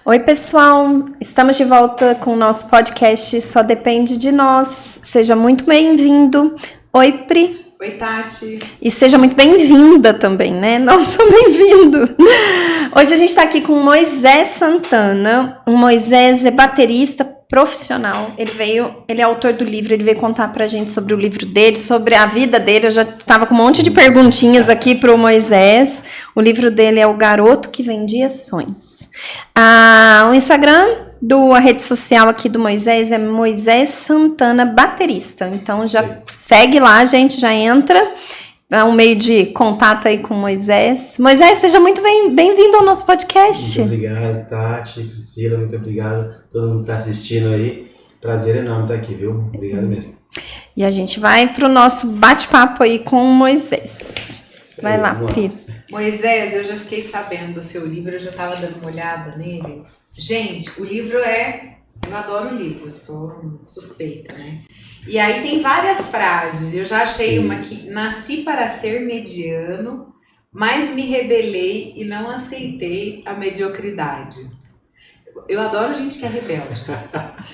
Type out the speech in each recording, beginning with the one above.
Oi, pessoal! Estamos de volta com o nosso podcast Só Depende de Nós. Seja muito bem-vindo. Oi, Pri. Oi, Tati. E seja muito bem-vinda também, né? Nossa, bem-vindo! Hoje a gente está aqui com o Moisés Santana. O Moisés é baterista profissional. Ele é autor do livro, ele veio contar pra gente sobre o livro dele, sobre a vida dele. Eu já estava com um monte de perguntinhas aqui pro Moisés. O livro dele é O Garoto que Vendia Sonhos. O Instagram a rede social aqui do Moisés é Moisés Santana Baterista. Então já segue lá, gente, já entra. É um meio de contato aí com o Moisés. Moisés, seja muito bem-vindo ao nosso podcast. Muito obrigado, Tati, Priscila, muito obrigado. Todo mundo que está assistindo aí. Prazer enorme estar aqui, viu? Obrigado mesmo. E a gente vai para o nosso bate-papo aí com o Moisés. Vai lá, Pri. Moisés, eu já fiquei sabendo do seu livro, eu já estava dando uma olhada nele. Gente, o livro eu adoro livro, sou suspeita, né? E aí tem várias frases, eu já achei uma que: nasci para ser mediano, mas me rebelei e não aceitei a mediocridade. Eu adoro gente que é rebelde.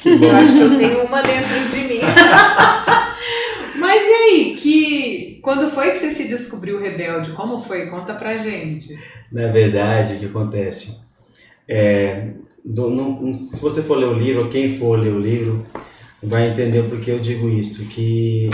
Eu acho que eu tenho uma dentro de mim. Mas e aí, quando foi que você se descobriu rebelde? Como foi? Conta pra gente. Na verdade, o que acontece? Se você for ler o livro, ou quem for ler o livro, vai entender o porquê eu digo isso. Que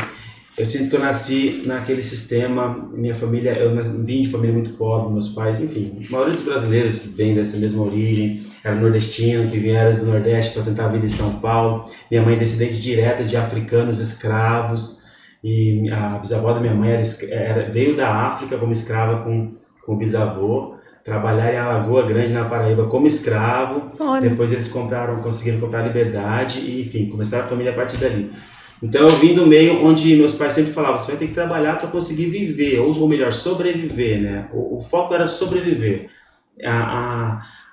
eu sinto que eu nasci naquele sistema, minha família, eu vim de família muito pobre, meus pais, enfim, a maioria dos brasileiros que vêm dessa mesma origem, era nordestino, que vieram do Nordeste para tentar a vida em São Paulo. Minha mãe é descendente direta de africanos escravos, e a bisavó da minha mãe veio da África como escrava com o bisavô, trabalhar em Alagoa Grande, na Paraíba, como escravo. Olha. Depois eles conseguiram comprar liberdade e, enfim, começaram a família a partir dali. Então eu vim do meio onde meus pais sempre falavam: você vai ter que trabalhar para conseguir viver, ou melhor, sobreviver, né? O foco era sobreviver.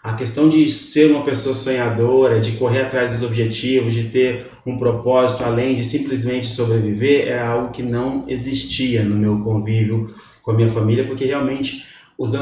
A questão de ser uma pessoa sonhadora, de correr atrás dos objetivos, de ter um propósito além de simplesmente sobreviver, é algo que não existia no meu convívio com a minha família, porque realmente os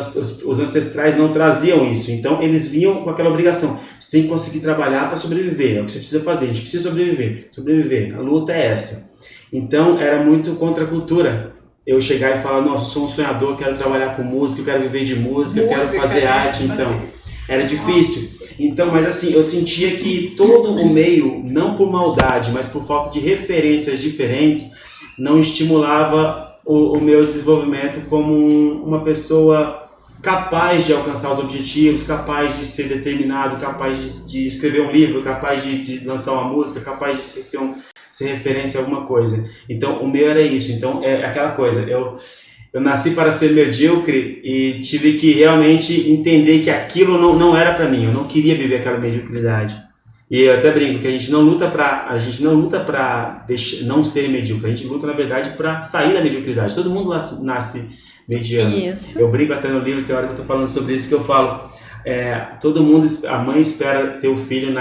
ancestrais não traziam isso. Então eles vinham com aquela obrigação: você tem que conseguir trabalhar para sobreviver, é o que você precisa fazer, a gente precisa sobreviver, a luta é essa. Então era muito contra a cultura eu chegar e falar: nossa, eu sou um sonhador, quero trabalhar com música, eu quero viver de música, eu quero fazer arte. Então era difícil. Então, mas assim, eu sentia que todo o meio, não por maldade, mas por falta de referências diferentes, não estimulava o meu desenvolvimento como uma pessoa capaz de alcançar os objetivos, capaz de ser determinado, capaz de escrever um livro, capaz de lançar uma música, capaz de ser referência a alguma coisa. Então, o meu era isso. Então, é aquela coisa, eu nasci para ser medíocre e tive que realmente entender que aquilo não era para mim. Eu não queria viver aquela mediocridade. E eu até brinco que a gente não luta para não ser medíocre. A gente luta, na verdade, para sair da mediocridade. Todo mundo nasce mediano. Isso. Eu brinco até no livro, tem hora que eu estou falando sobre isso, que eu falo: todo mundo, a mãe espera ter o filho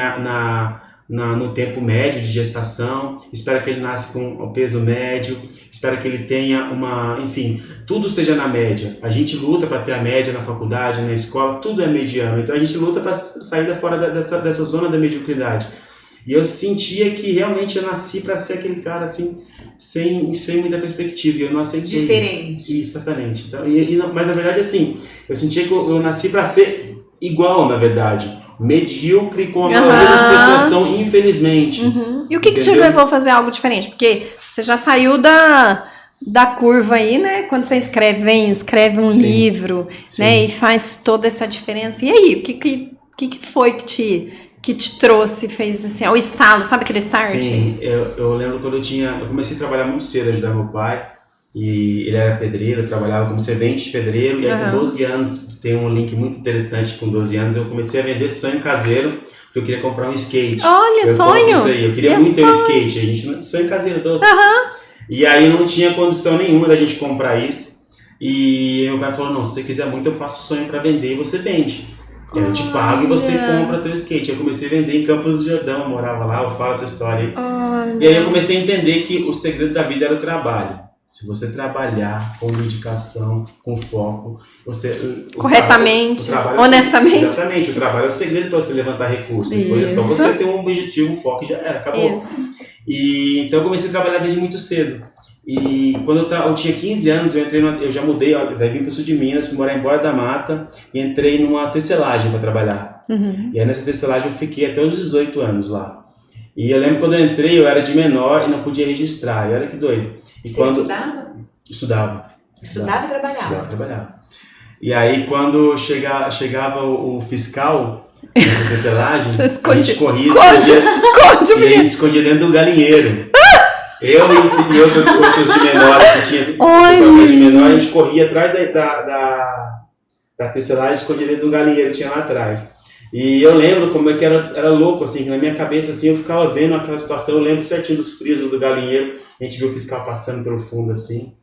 no tempo médio de gestação, espera que ele nasça com o peso médio, espera que ele tenha enfim, tudo seja na média. A gente luta para ter a média na faculdade, na escola, tudo é mediano. Então a gente luta para sair fora dessa zona da mediocridade. E eu sentia que realmente eu nasci para ser aquele cara assim, sem muita perspectiva, e eu não aceitei. Diferente. Isso, exatamente. Então, mas na verdade assim, eu sentia que eu nasci para ser igual, na verdade. Medíocre, como a maioria das pessoas são, infelizmente. Uhum. E o que te levou a fazer algo diferente? Porque você já saiu da curva aí, né? Quando você escreve um livro, né? E faz toda essa diferença. E aí, o que foi que te trouxe, fez assim, o estalo, sabe aquele start? Sim, eu lembro quando eu comecei a trabalhar muito cedo, ajudar meu pai. E ele era pedreiro, eu trabalhava como servente de pedreiro. E aí com 12 anos, tem um link muito interessante, com 12 anos eu comecei a vender sonho caseiro, porque eu queria comprar um skate. Olha, sonho! Isso aí, eu queria muito ter um skate, a gente, sonho caseiro doce. E aí não tinha condição nenhuma da gente comprar isso. E meu pai falou: não, se você quiser muito, eu faço sonho para vender e você vende. Eu te pago e você compra teu skate. Eu comecei a vender em Campos do Jordão, eu morava lá, eu falo essa história aí. E aí eu comecei a entender que o segredo da vida era o trabalho. Se você trabalhar com dedicação, com foco, você... Corretamente, o trabalho honestamente. Exatamente, o trabalho é o segredo para você levantar recursos. Depois é só você ter um objetivo, um foco e já era, acabou. Isso. E, então eu comecei a trabalhar desde muito cedo. E quando eu tinha 15 anos, eu já mudei, daí vim para o sul de Minas, fui morar em Borda da Mata e entrei numa tecelagem para trabalhar. E aí nessa tecelagem eu fiquei até os 18 anos lá. E eu lembro quando eu entrei, eu era de menor e não podia registrar, e olha que doido. E Você estudava? Estudava. Estudava e trabalhava? Estudava e trabalhava. E aí quando chegava o fiscal nessa tecelagem, a gente corria esconde e ele se escondia dentro do galinheiro. Eu e outros de menores que tinha, pessoal de menor, a gente corria atrás da tecelagem, escondia dentro do galinheiro que tinha lá atrás. E eu lembro como é que era louco, assim, que na minha cabeça, assim, eu ficava vendo aquela situação, eu lembro certinho dos frisos do galinheiro, a gente viu o fiscal passando pelo fundo, assim,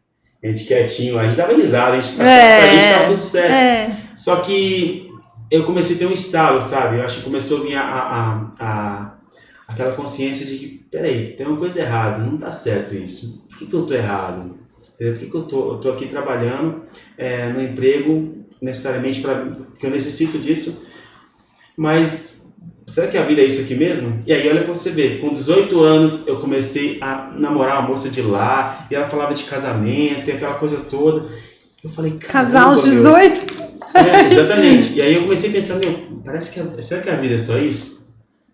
a gente quietinho, a gente dava risada, pra gente tava tudo certo. Só que eu comecei a ter um estalo, sabe? Eu acho que começou a vir aquela consciência de que, peraí, tem uma coisa errada, não tá certo isso. Por que eu tô errado? Por que eu tô aqui trabalhando no emprego, necessariamente porque eu necessito disso, mas será que a vida é isso aqui mesmo? E aí olha pra você ver, com 18 anos eu comecei a namorar uma moça de lá, e ela falava de casamento e aquela coisa toda. Eu falei, casar aos 18? Exatamente. E aí eu comecei a pensar, será que a vida é só isso?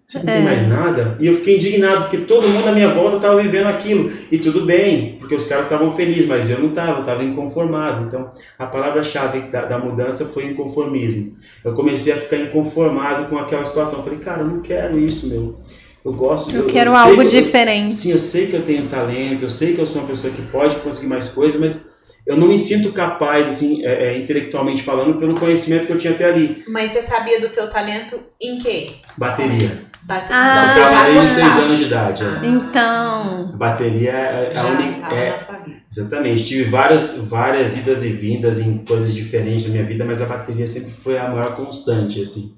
Você não tem mais nada? E eu fiquei indignado, porque todo mundo à minha volta estava vivendo aquilo. E tudo bem, porque os caras estavam felizes, mas eu não estava inconformado. Então, a palavra-chave da mudança foi inconformismo. Eu comecei a ficar inconformado com aquela situação. Eu falei, cara, eu não quero isso, meu. Eu quero algo diferente. Sim, eu sei que eu tenho talento, eu sei que eu sou uma pessoa que pode conseguir mais coisas, mas eu não me sinto capaz, assim, intelectualmente falando, pelo conhecimento que eu tinha até ali. Mas você sabia do seu talento em quê? Bateria. Então, você já desde 6 anos de idade. Então. A bateria é a única. Na sua vida. Exatamente. Tive várias idas e vindas em coisas diferentes na minha vida, mas a bateria sempre foi a maior constante, assim.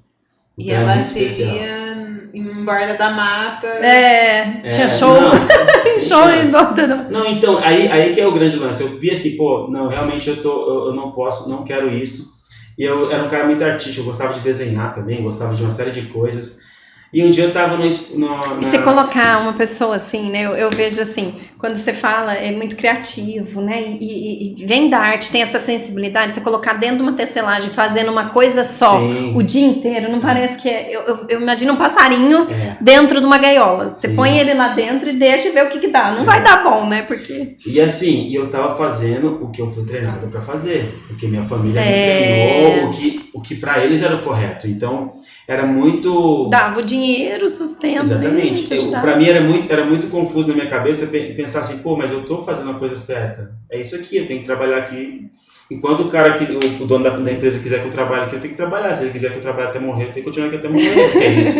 Então, e a bateria em Borda da Mata. Tinha show. Show em Borda da Mata. Não, então, aí que é o grande lance. Eu vi assim, não, realmente eu não posso, não quero isso. E eu era um cara muito artístico, eu gostava de desenhar também, gostava de uma série de coisas. E um dia eu tava E você colocar uma pessoa assim, né? Eu vejo assim, quando você fala, é muito criativo, né? E vem da arte, tem essa sensibilidade. Você colocar dentro de uma tecelagem, fazendo uma coisa só, o dia inteiro, não parece que é... Eu imagino um passarinho dentro de uma gaiola. Você põe ele lá dentro e deixa e vê o que dá. Não vai dar bom, né? Porque... E assim, eu tava fazendo o que eu fui treinado pra fazer. Porque minha família me treinou o que pra eles era o correto. Então... Era muito... Dava o dinheiro, sustento. Exatamente. Pra mim era muito confuso na minha cabeça pensar assim, mas eu tô fazendo a coisa certa. É isso aqui, eu tenho que trabalhar aqui. Enquanto o dono da empresa quiser que eu trabalhe aqui, eu tenho que trabalhar. Se ele quiser que eu trabalhe até morrer, eu tenho que continuar aqui até morrer. É isso.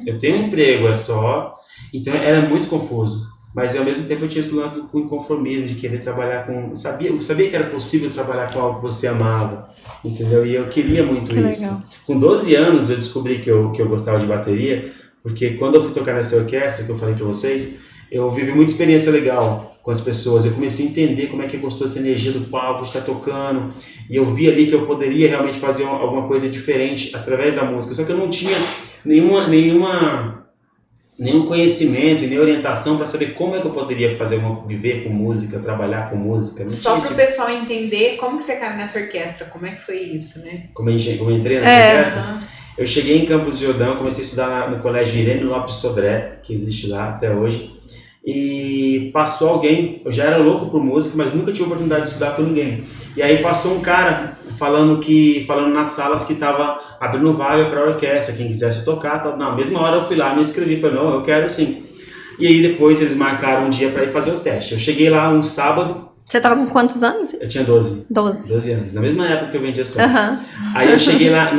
Eu tenho um emprego, é só... Então era muito confuso. Mas ao mesmo tempo eu tinha esse lance do inconformismo, de querer trabalhar com... Eu sabia que era possível trabalhar com algo que você amava, entendeu? E eu queria muito isso. Legal. Com 12 anos eu descobri que eu gostava de bateria, porque quando eu fui tocar nessa orquestra, que eu falei pra vocês, eu vivi muita experiência legal com as pessoas. Eu comecei a entender como é que gostou essa energia do palco, de estar tocando, e eu vi ali que eu poderia realmente fazer alguma coisa diferente através da música. Só que eu não tinha nenhum conhecimento e nem orientação para saber como é que eu poderia viver com música, trabalhar com música. Só para o pessoal entender como que você caiu nessa orquestra, como é que foi isso, né? Como eu entrei nessa orquestra? Eu cheguei em Campos do Jordão, comecei a estudar no colégio Irene Lopes Sodré, que existe lá até hoje, e passou alguém, eu já era louco por música, mas nunca tive oportunidade de estudar com ninguém. E aí passou um cara falando nas salas que estava abrindo vaga para a orquestra, quem quisesse tocar. Na mesma hora eu fui lá, me inscrevi, falei, não, eu quero sim. E aí depois eles marcaram um dia para ir fazer o teste. Eu cheguei lá um sábado. Você estava com quantos anos? Eu tinha 12. 12 anos, na mesma época que eu vendia som. Aí eu cheguei lá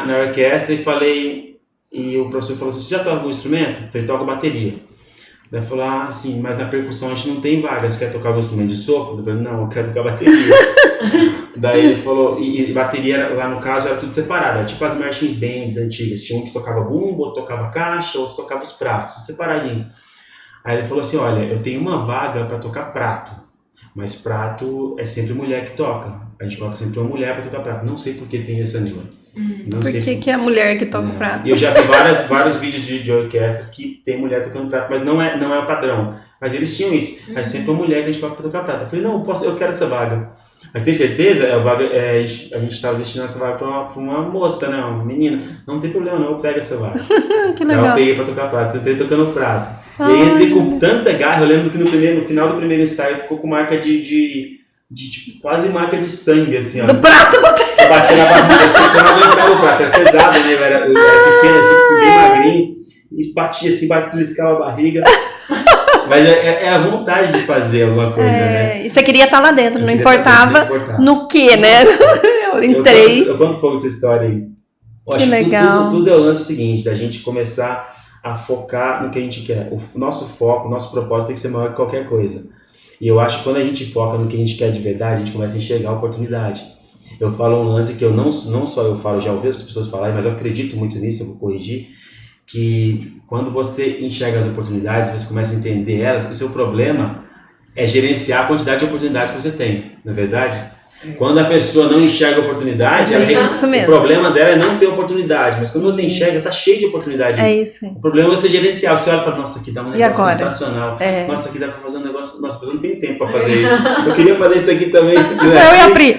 na orquestra e falei, e o professor falou assim, você já toca algum instrumento? Eu falei, toco bateria. Daí falou, sim, mas na percussão a gente não tem vaga, você quer tocar algum instrumento de sopro? Eu falei, não, eu quero tocar bateria. Daí ele falou, e bateria lá no caso era tudo separado, era tipo as marching bands antigas, tinha um que tocava bumbo, outro tocava caixa, outro tocava os pratos, tudo separadinho. Aí ele falou assim, olha, eu tenho uma vaga para tocar prato, Mas prato é sempre mulher que toca. A gente coloca sempre uma mulher para tocar prato. Não sei por que tem essa neura. Por que é a mulher que toca o prato? E eu já vi vários vídeos de orquestras que tem mulher tocando prato, mas não é o padrão. Mas eles tinham isso. Mas sempre uma mulher que a gente coloca para tocar prato. Eu falei, não, eu quero essa vaga. Mas tem certeza? A gente estava destinando essa vaga para uma moça, né? Uma menina. Não tem problema não, eu pego essa vaga. Que legal. Eu peguei para tocar prato, entrei tocando prato. E aí entrei com tanta garra, eu lembro que no final do primeiro ensaio ficou com marca de tipo, quase marca de sangue, assim, ó. Do prato Eu bati na barriga, assim, eu não aguentava o prato, era pesado, né? Eu era pequeno, assim, bem magrinho, e batia assim, beliscava a barriga. Mas era a vontade de fazer alguma coisa, né? E você queria estar lá dentro, não importava no que, né? Eu entrei. Eu conto um pouco dessa história aí. Eu Que acho legal. Tudo é o lance seguinte, da gente começar a focar no que a gente quer. O nosso foco, o nosso propósito tem que ser maior que qualquer coisa. E eu acho que quando a gente foca no que a gente quer de verdade, a gente começa a enxergar a oportunidade. Eu falo um lance que eu não só eu falo, já ouvi outras pessoas falarem, mas eu acredito muito nisso, eu vou corrigir, que quando você enxerga as oportunidades, você começa a entender elas, que o seu problema é gerenciar a quantidade de oportunidades que você tem, não é verdade? Quando a pessoa não enxerga a oportunidade, Isso o mesmo. problema dela é não ter oportunidade, mas quando você enxerga, tá cheio de oportunidade. É isso aí. O problema é você gerenciar. Você olha e fala, nossa, aqui dá um E negócio agora? sensacional. É. Nossa, aqui dá pra fazer um negócio. Nossa, eu não tenho tempo pra fazer isso. Eu queria fazer isso aqui também. Eu e a Pri.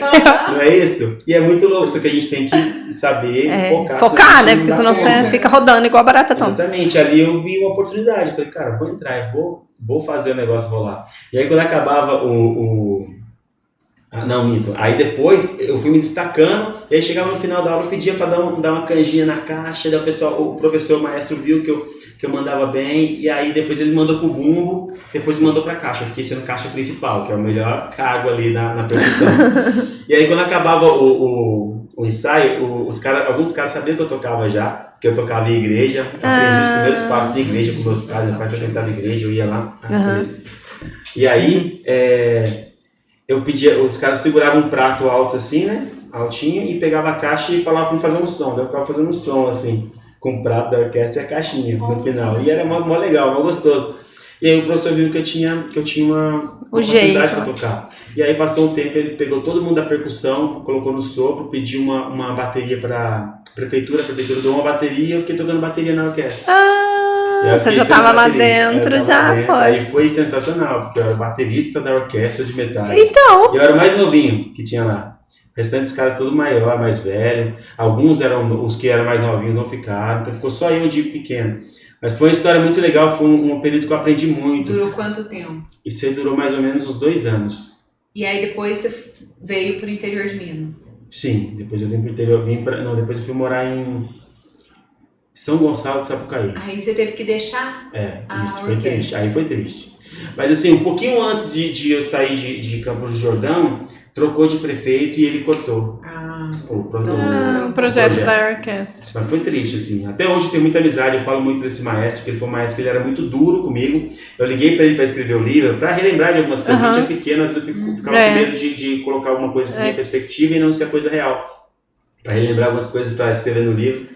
Não é isso? E é muito louco, só que a gente tem que saber focar. Focar, né? não Porque dá senão conta. você fica rodando igual barata tonta. Exatamente. Ali eu vi uma oportunidade. Eu falei, cara, vou entrar, vou fazer o negócio rolar. E aí quando acabava não, minto. Aí depois eu fui me destacando, e aí chegava no final da aula, eu pedia para dar uma canjinha na caixa, daí o professor, o maestro viu que eu mandava bem, e aí depois ele mandou pro bumbo, depois me mandou pra caixa. Eu fiquei sendo caixa principal, que é o melhor cargo ali na percussão. E aí quando acabava o ensaio, alguns caras sabiam que eu tocava já, que eu tocava em igreja, aprendi os primeiros passos em igreja com meus pais, meu pai já cantava em igreja, eu ia lá, beleza. E aí, eu pedia, os caras seguravam um prato alto assim, né, altinho, e pegava a caixa e falavam pra me fazer um som, daí eu ficava fazendo um som assim, com o prato da orquestra e a caixinha no final, e era mó legal, mó gostoso. E aí o professor viu que eu tinha uma facilidade para tocar. E aí passou um tempo, ele pegou todo mundo da percussão, colocou no sopro, pediu uma bateria para a prefeitura deu uma bateria e eu fiquei tocando bateria na orquestra. Você já estava lá dentro, foi. Aí foi sensacional, porque eu era baterista da orquestra de metais. Então. E eu era o mais novinho que tinha lá. O restante dos caras tudo maior, mais velho. Alguns eram, os que eram mais novinhos não ficaram, então ficou só eu de pequeno. Mas foi uma história muito legal, foi um período que eu aprendi muito. Durou quanto tempo? Isso aí durou mais ou menos uns 2 anos. E aí depois você veio pro interior de Minas? Sim, depois eu vim pro interior, depois eu fui morar em São Gonçalo de Sapucaí. Aí você teve que deixar? Isso foi triste, aí foi triste. Mas assim, um pouquinho antes de eu sair de Campos do Jordão, trocou de prefeito e ele cortou. O projeto da orquestra. Mas foi triste, assim. Até hoje eu tenho muita amizade, eu falo muito desse maestro, porque ele foi um maestro que ele era muito duro comigo. Eu liguei pra ele pra escrever o livro, pra relembrar de algumas coisas que eu tinha pequeno, às vezes eu ficava com medo de colocar alguma coisa com minha perspectiva e não ser a coisa real. Pra relembrar algumas coisas pra escrever no livro.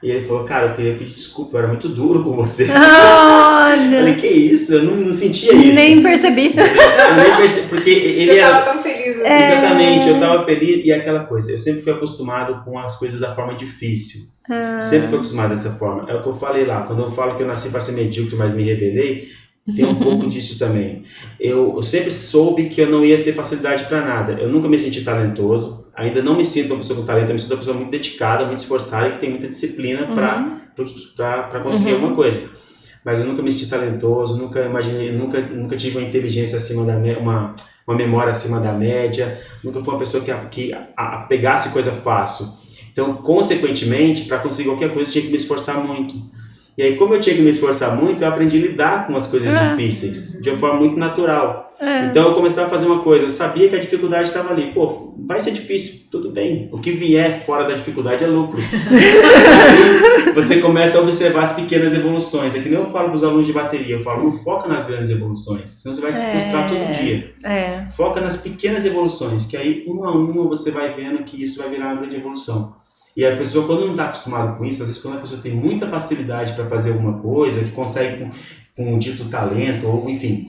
E ele falou, cara, eu queria pedir desculpa, eu era muito duro com você. Olha! Eu falei, que isso? Eu não sentia isso. Nem percebi. Eu nem percebi, porque ele era... Você tava tão feliz. Exatamente, eu tava feliz e aquela coisa, eu sempre fui acostumado com as coisas da forma difícil. Sempre fui acostumado dessa forma. É o que eu falei lá, quando eu falo que eu nasci para ser medíocre, mas me rebelei, tem um pouco disso também. Eu sempre soube que eu não ia ter facilidade para nada. Eu nunca me senti talentoso. Ainda não me sinto uma pessoa com talento, eu me sinto uma pessoa muito dedicada, muito esforçada e que tem muita disciplina para conseguir alguma coisa. Mas eu nunca me senti talentoso, nunca imaginei, nunca tive uma inteligência acima da uma memória acima da média, nunca fui uma pessoa que pegasse coisa fácil. Então, consequentemente, para conseguir qualquer coisa, eu tinha que me esforçar muito. E aí, como eu tinha que me esforçar muito, eu aprendi a lidar com as coisas difíceis, de uma forma muito natural. Então, eu começava a fazer uma coisa, eu sabia que a dificuldade estava ali. Pô, vai ser difícil, tudo bem. O que vier fora da dificuldade é lucro. Aí, você começa a observar as pequenas evoluções. É que nem eu falo para os alunos de bateria, eu falo, não foca nas grandes evoluções, senão você vai se frustrar todo dia. Foca nas pequenas evoluções, que aí, uma a uma, você vai vendo que isso vai virar uma grande evolução. E a pessoa, quando não está acostumada com isso, às vezes quando a pessoa tem muita facilidade para fazer alguma coisa, que consegue com um dito talento, ou enfim,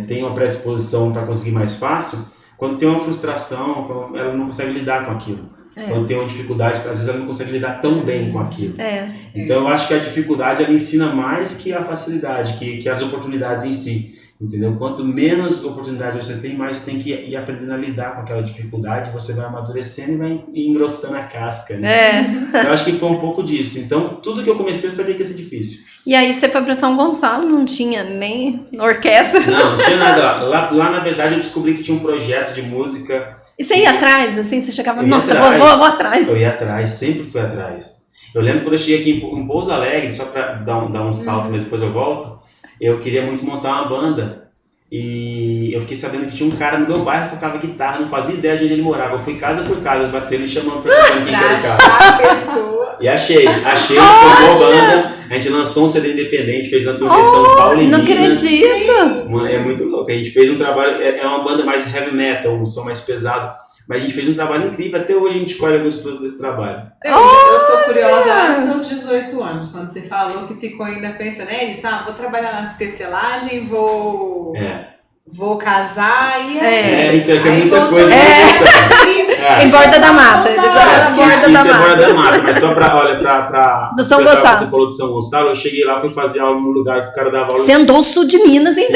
tem uma predisposição para conseguir mais fácil, quando tem uma frustração, ela não consegue lidar com aquilo. Quando tem uma dificuldade, às vezes ela não consegue lidar tão bem com aquilo. Então eu acho que a dificuldade ela ensina mais que a facilidade, que as oportunidades em si. Entendeu? Quanto menos oportunidade você tem, mais você tem que ir aprendendo a lidar com aquela dificuldade, você vai amadurecendo e vai engrossando a casca, né? Eu acho que foi um pouco disso. Então, tudo que eu comecei, eu sabia que ia ser difícil. E aí você foi para São Gonçalo, não tinha nem orquestra? Não tinha nada. Lá, na verdade, eu descobri que tinha um projeto de música. E você ia atrás, assim? Você chegava, nossa, atrás. vou atrás. Eu ia atrás, sempre fui atrás. Eu lembro quando eu cheguei aqui em Pouso Alegre, só para dar um salto, mas depois eu volto, eu queria muito montar uma banda. E eu fiquei sabendo que tinha um cara no meu bairro que tocava guitarra, não fazia ideia de onde ele morava. Eu fui casa por casa, batendo e chamando pra quem era o cara. E achei, foi uma boa banda. A gente lançou um CD independente, fez na turnê São Paulo e não Minas. acredito! É muito louco. A gente fez um trabalho, é uma banda mais heavy metal, um som mais pesado. Mas a gente fez um trabalho incrível, até hoje a gente colhe alguns frutos desse trabalho. Eu tô curiosa lá nos seus 18 anos, quando você falou que ficou ainda pensando, isso, vou trabalhar na tecelagem, vou casar e... Então tem muita coisa. Em Borda da Mata. Borda da Mata. Mas só pra do São Gonçalo. Você falou do São Gonçalo, eu cheguei lá, fui fazer aula no lugar que o cara dava aula. Você andou o sul de Minas, hein?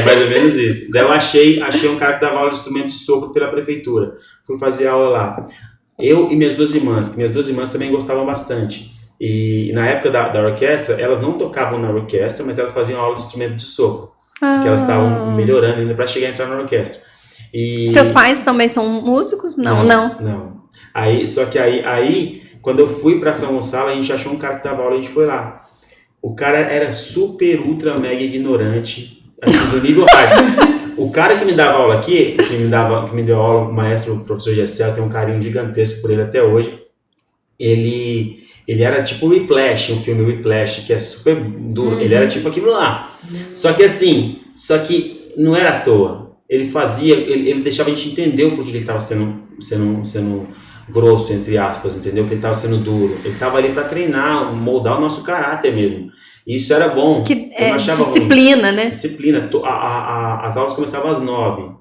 Mais ou menos isso. Daí eu achei um cara que dava aula de instrumento de sopro pela prefeitura. Fui fazer aula lá. Eu e minhas duas irmãs, que minhas duas irmãs também gostavam bastante. E na época da orquestra, elas não tocavam na orquestra, mas elas faziam aula de instrumento de sopro. Porque elas estavam melhorando ainda para chegar a entrar na orquestra. E... Seus pais também são músicos? Não. Só que aí, quando eu fui para São Gonçalo, a gente achou um cara que dava aula, a gente foi lá. O cara era super, ultra, mega ignorante, assim, do nível hard. O cara que me dava aula aqui, que me deu aula, o maestro, o professor Gessel, tem um carinho gigantesco por ele até hoje. Ele era tipo o Whiplash, um filme Whiplash, que é super duro. Ele era tipo aquilo lá. Só que não era à toa. Ele deixava a gente entender o porquê que ele estava sendo grosso, entre aspas, entendeu? Que ele estava sendo duro. Ele estava ali para treinar, moldar o nosso caráter mesmo. E isso era bom. Que é disciplina, né? Disciplina. As aulas começavam às 9,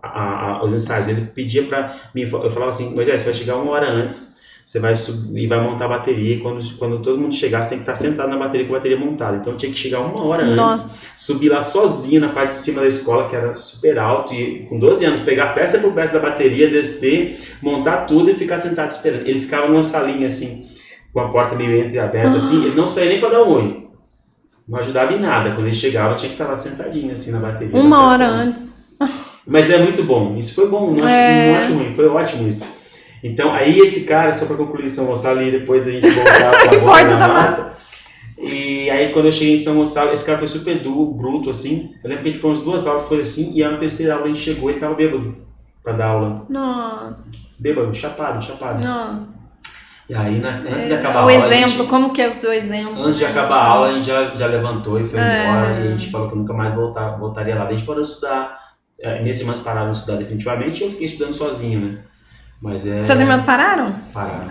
os ensaios. Ele pedia para mim, eu falava assim, Moisés, você vai chegar 1 hora antes, você vai subir e vai montar a bateria, e quando todo mundo chegar, você tem que estar sentado na bateria com a bateria montada. Então eu tinha que chegar 1 hora antes, subir lá sozinho na parte de cima da escola, que era super alto, e com 12 anos, pegar peça por peça da bateria, descer, montar tudo e ficar sentado esperando. Ele ficava numa salinha assim, com a porta meio entreaberta, assim, ele não saía nem para dar um oi. Não ajudava em nada. Quando ele chegava, tinha que estar lá sentadinho assim na bateria. 1 hora antes. Mas é muito bom. Isso foi bom, não acho ruim, foi ótimo isso. Então, aí esse cara, só para concluir São Gonçalo e depois a gente voltar para a Borda da Mata. E aí quando eu cheguei em São Gonçalo, esse cara foi super duro, bruto, assim. Eu lembro que a gente foi umas 2 aulas, foi assim, e na terceira aula a gente chegou e ele tava bêbado para dar aula. Nossa. Bêbado, chapado. Nossa. E aí, antes de acabar a aula... O exemplo, como que é o seu exemplo? Antes de acabar a aula, a gente já levantou e foi embora, e a gente falou que nunca mais voltaria lá. Daí a gente parou de estudar, minhas irmãs pararam de estudar definitivamente, e eu fiquei estudando sozinho, né? Mas Suas irmãs pararam? Pararam.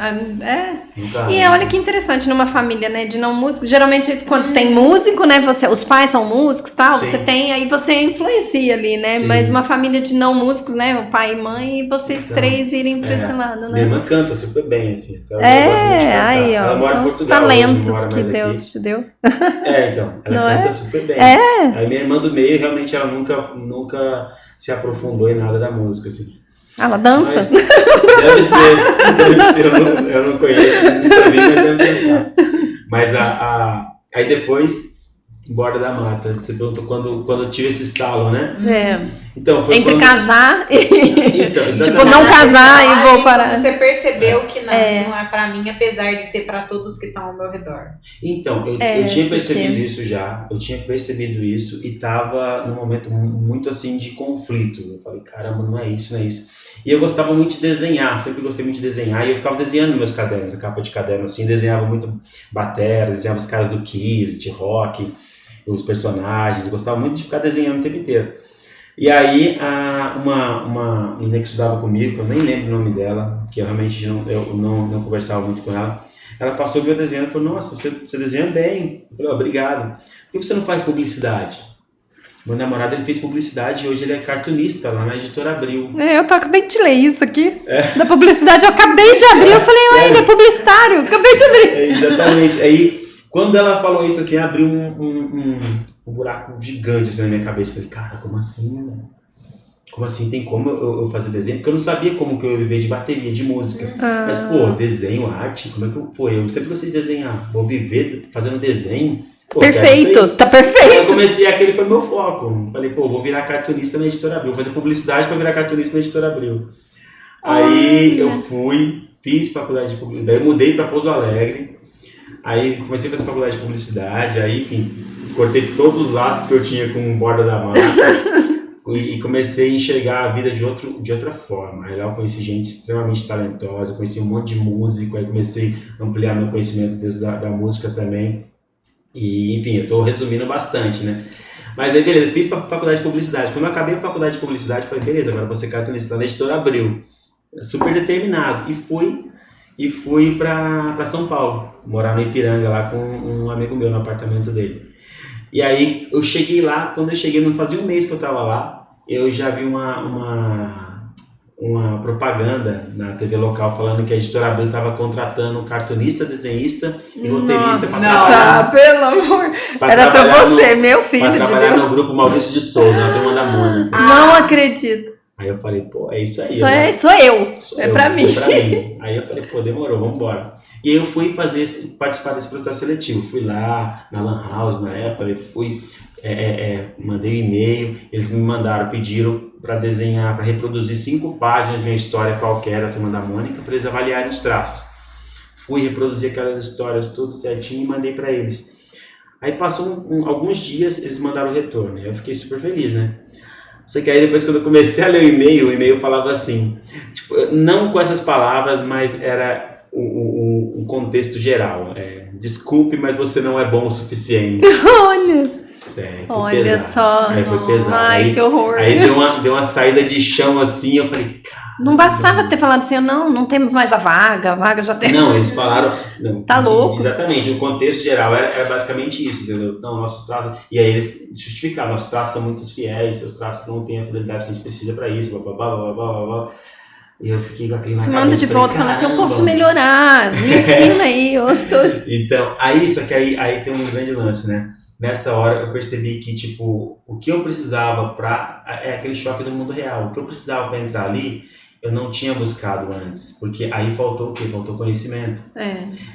Nunca, e olha que interessante, numa família, né, de não músicos, geralmente quando tem músico, né, os pais são músicos, tal, você tem, aí você influencia ali, né, mas uma família de não músicos, né, o pai e mãe, e vocês 3 irem pra esse lado, né. Minha irmã canta super bem, assim. Aí, ó, são os talentos que Deus te deu. Então, ela canta super bem. Aí minha irmã do meio, realmente, ela nunca se aprofundou em nada da música, assim. Ela dança? Mas, deve ser, eu não conheço, nunca vi, mas deve dançar. Mas aí depois, em Borda da Mata, você perguntou quando eu tive esse estalo, né? Então, foi entre casar e... Então, tipo, não casar e vou parar. Você percebeu que não, isso não é pra mim, apesar de ser pra todos que estão ao meu redor. Então, eu tinha percebido isso já, e tava num momento muito assim de conflito. Eu falei, caramba, não é isso. E eu gostava muito de desenhar, sempre gostei muito de desenhar, e eu ficava desenhando meus cadernos, a capa de caderno assim, desenhava muito batera, desenhava os caras do Kiss, de rock, os personagens, eu gostava muito de ficar desenhando o tempo inteiro. E aí, uma menina que estudava comigo, que eu nem lembro o nome dela, que eu realmente não conversava muito com ela, Ela passou meu desenho e falou, nossa, você desenha bem. Eu falei, obrigado. Por que você não faz publicidade? Meu namorado, ele fez publicidade e hoje ele é cartunista lá na Editora Abril. Eu acabei de ler isso aqui, da publicidade, eu acabei de abrir, eu falei, ele é publicitário, acabei de abrir. Exatamente. Aí, quando ela falou isso, assim, abriu um buraco gigante assim na minha cabeça. Eu falei, cara, como assim, né? Como assim, tem como eu fazer desenho? Porque eu não sabia como que eu ia viver de bateria, de música. Mas, pô, desenho, arte, como é que eu... Pô, eu sempre gostei de desenhar. Vou viver fazendo desenho. Pô, perfeito, tá perfeito. Eu comecei, aquele foi meu foco. Falei, pô, vou virar cartunista na Editora Abril. Vou fazer publicidade pra virar cartunista na Editora Abril. Aí eu fui, fiz faculdade de publicidade. Daí eu mudei pra Pouso Alegre. Aí comecei a fazer faculdade de publicidade. Aí, enfim, cortei todos os laços que eu tinha com borda da marca. E comecei a enxergar a vida de outra forma. Aí lá eu conheci gente extremamente talentosa, conheci um monte de músico, aí comecei a ampliar meu conhecimento dentro da música também. E, enfim, eu estou resumindo bastante, né? Mas aí, beleza, fiz faculdade de publicidade. Quando eu acabei a faculdade de publicidade, falei, beleza, agora vou ser cartunista na Editora Abril. Super determinado. E fui para São Paulo, morar no Ipiranga lá com um amigo meu, no apartamento dele. E aí eu cheguei lá, quando eu cheguei, não fazia um mês que eu estava lá, eu já vi uma propaganda na TV local falando que a Editora Abril estava contratando um cartunista, desenhista e roteirista para trabalhar. Pelo amor. Era para você, meu filho para de trabalhar Deus. no grupo Maurício de Souza, na turma da Mônica. Não acredito. Aí eu falei, pô, é isso aí. Sou eu. É pra mim. Aí eu falei, pô, demorou, vamos embora. E aí eu fui participar desse processo seletivo. Fui lá na Lan House na época, mandei um e-mail, eles me mandaram, pediram para desenhar, para reproduzir 5 páginas de uma história qualquer da turma da Mônica, para eles avaliarem os traços. Fui reproduzir aquelas histórias tudo certinho e mandei para eles. Aí passou alguns dias, eles mandaram o retorno. Eu fiquei super feliz, né? Só que aí depois quando eu comecei a ler o e-mail falava assim, tipo, não com essas palavras, mas era um contexto geral. Desculpe, mas você não é bom o suficiente. Olha pesado. Só. Aí foi pesado. Ai, que horror. Aí deu uma saída de chão assim, eu falei, cara. Não bastava ter falado assim, não temos mais a vaga já tem. Não, eles falaram. Não, tá louco. Exatamente, o contexto geral era basicamente isso, entendeu? Não, nossos traços. E aí eles justificaram, nossos traços são muito fiéis, seus traços não têm a fidelidade que a gente precisa pra isso, blá blá blá blá blá blá. E eu fiquei com aquele na cabeça. Se manda de volta e fala assim, eu posso melhorar, me ensina aí, eu estou. Então, aí tem um grande lance, né? Nessa hora eu percebi que, tipo, o que eu precisava é aquele choque do mundo real. O que eu precisava para entrar ali, eu não tinha buscado antes. Porque aí faltou o quê? Faltou conhecimento.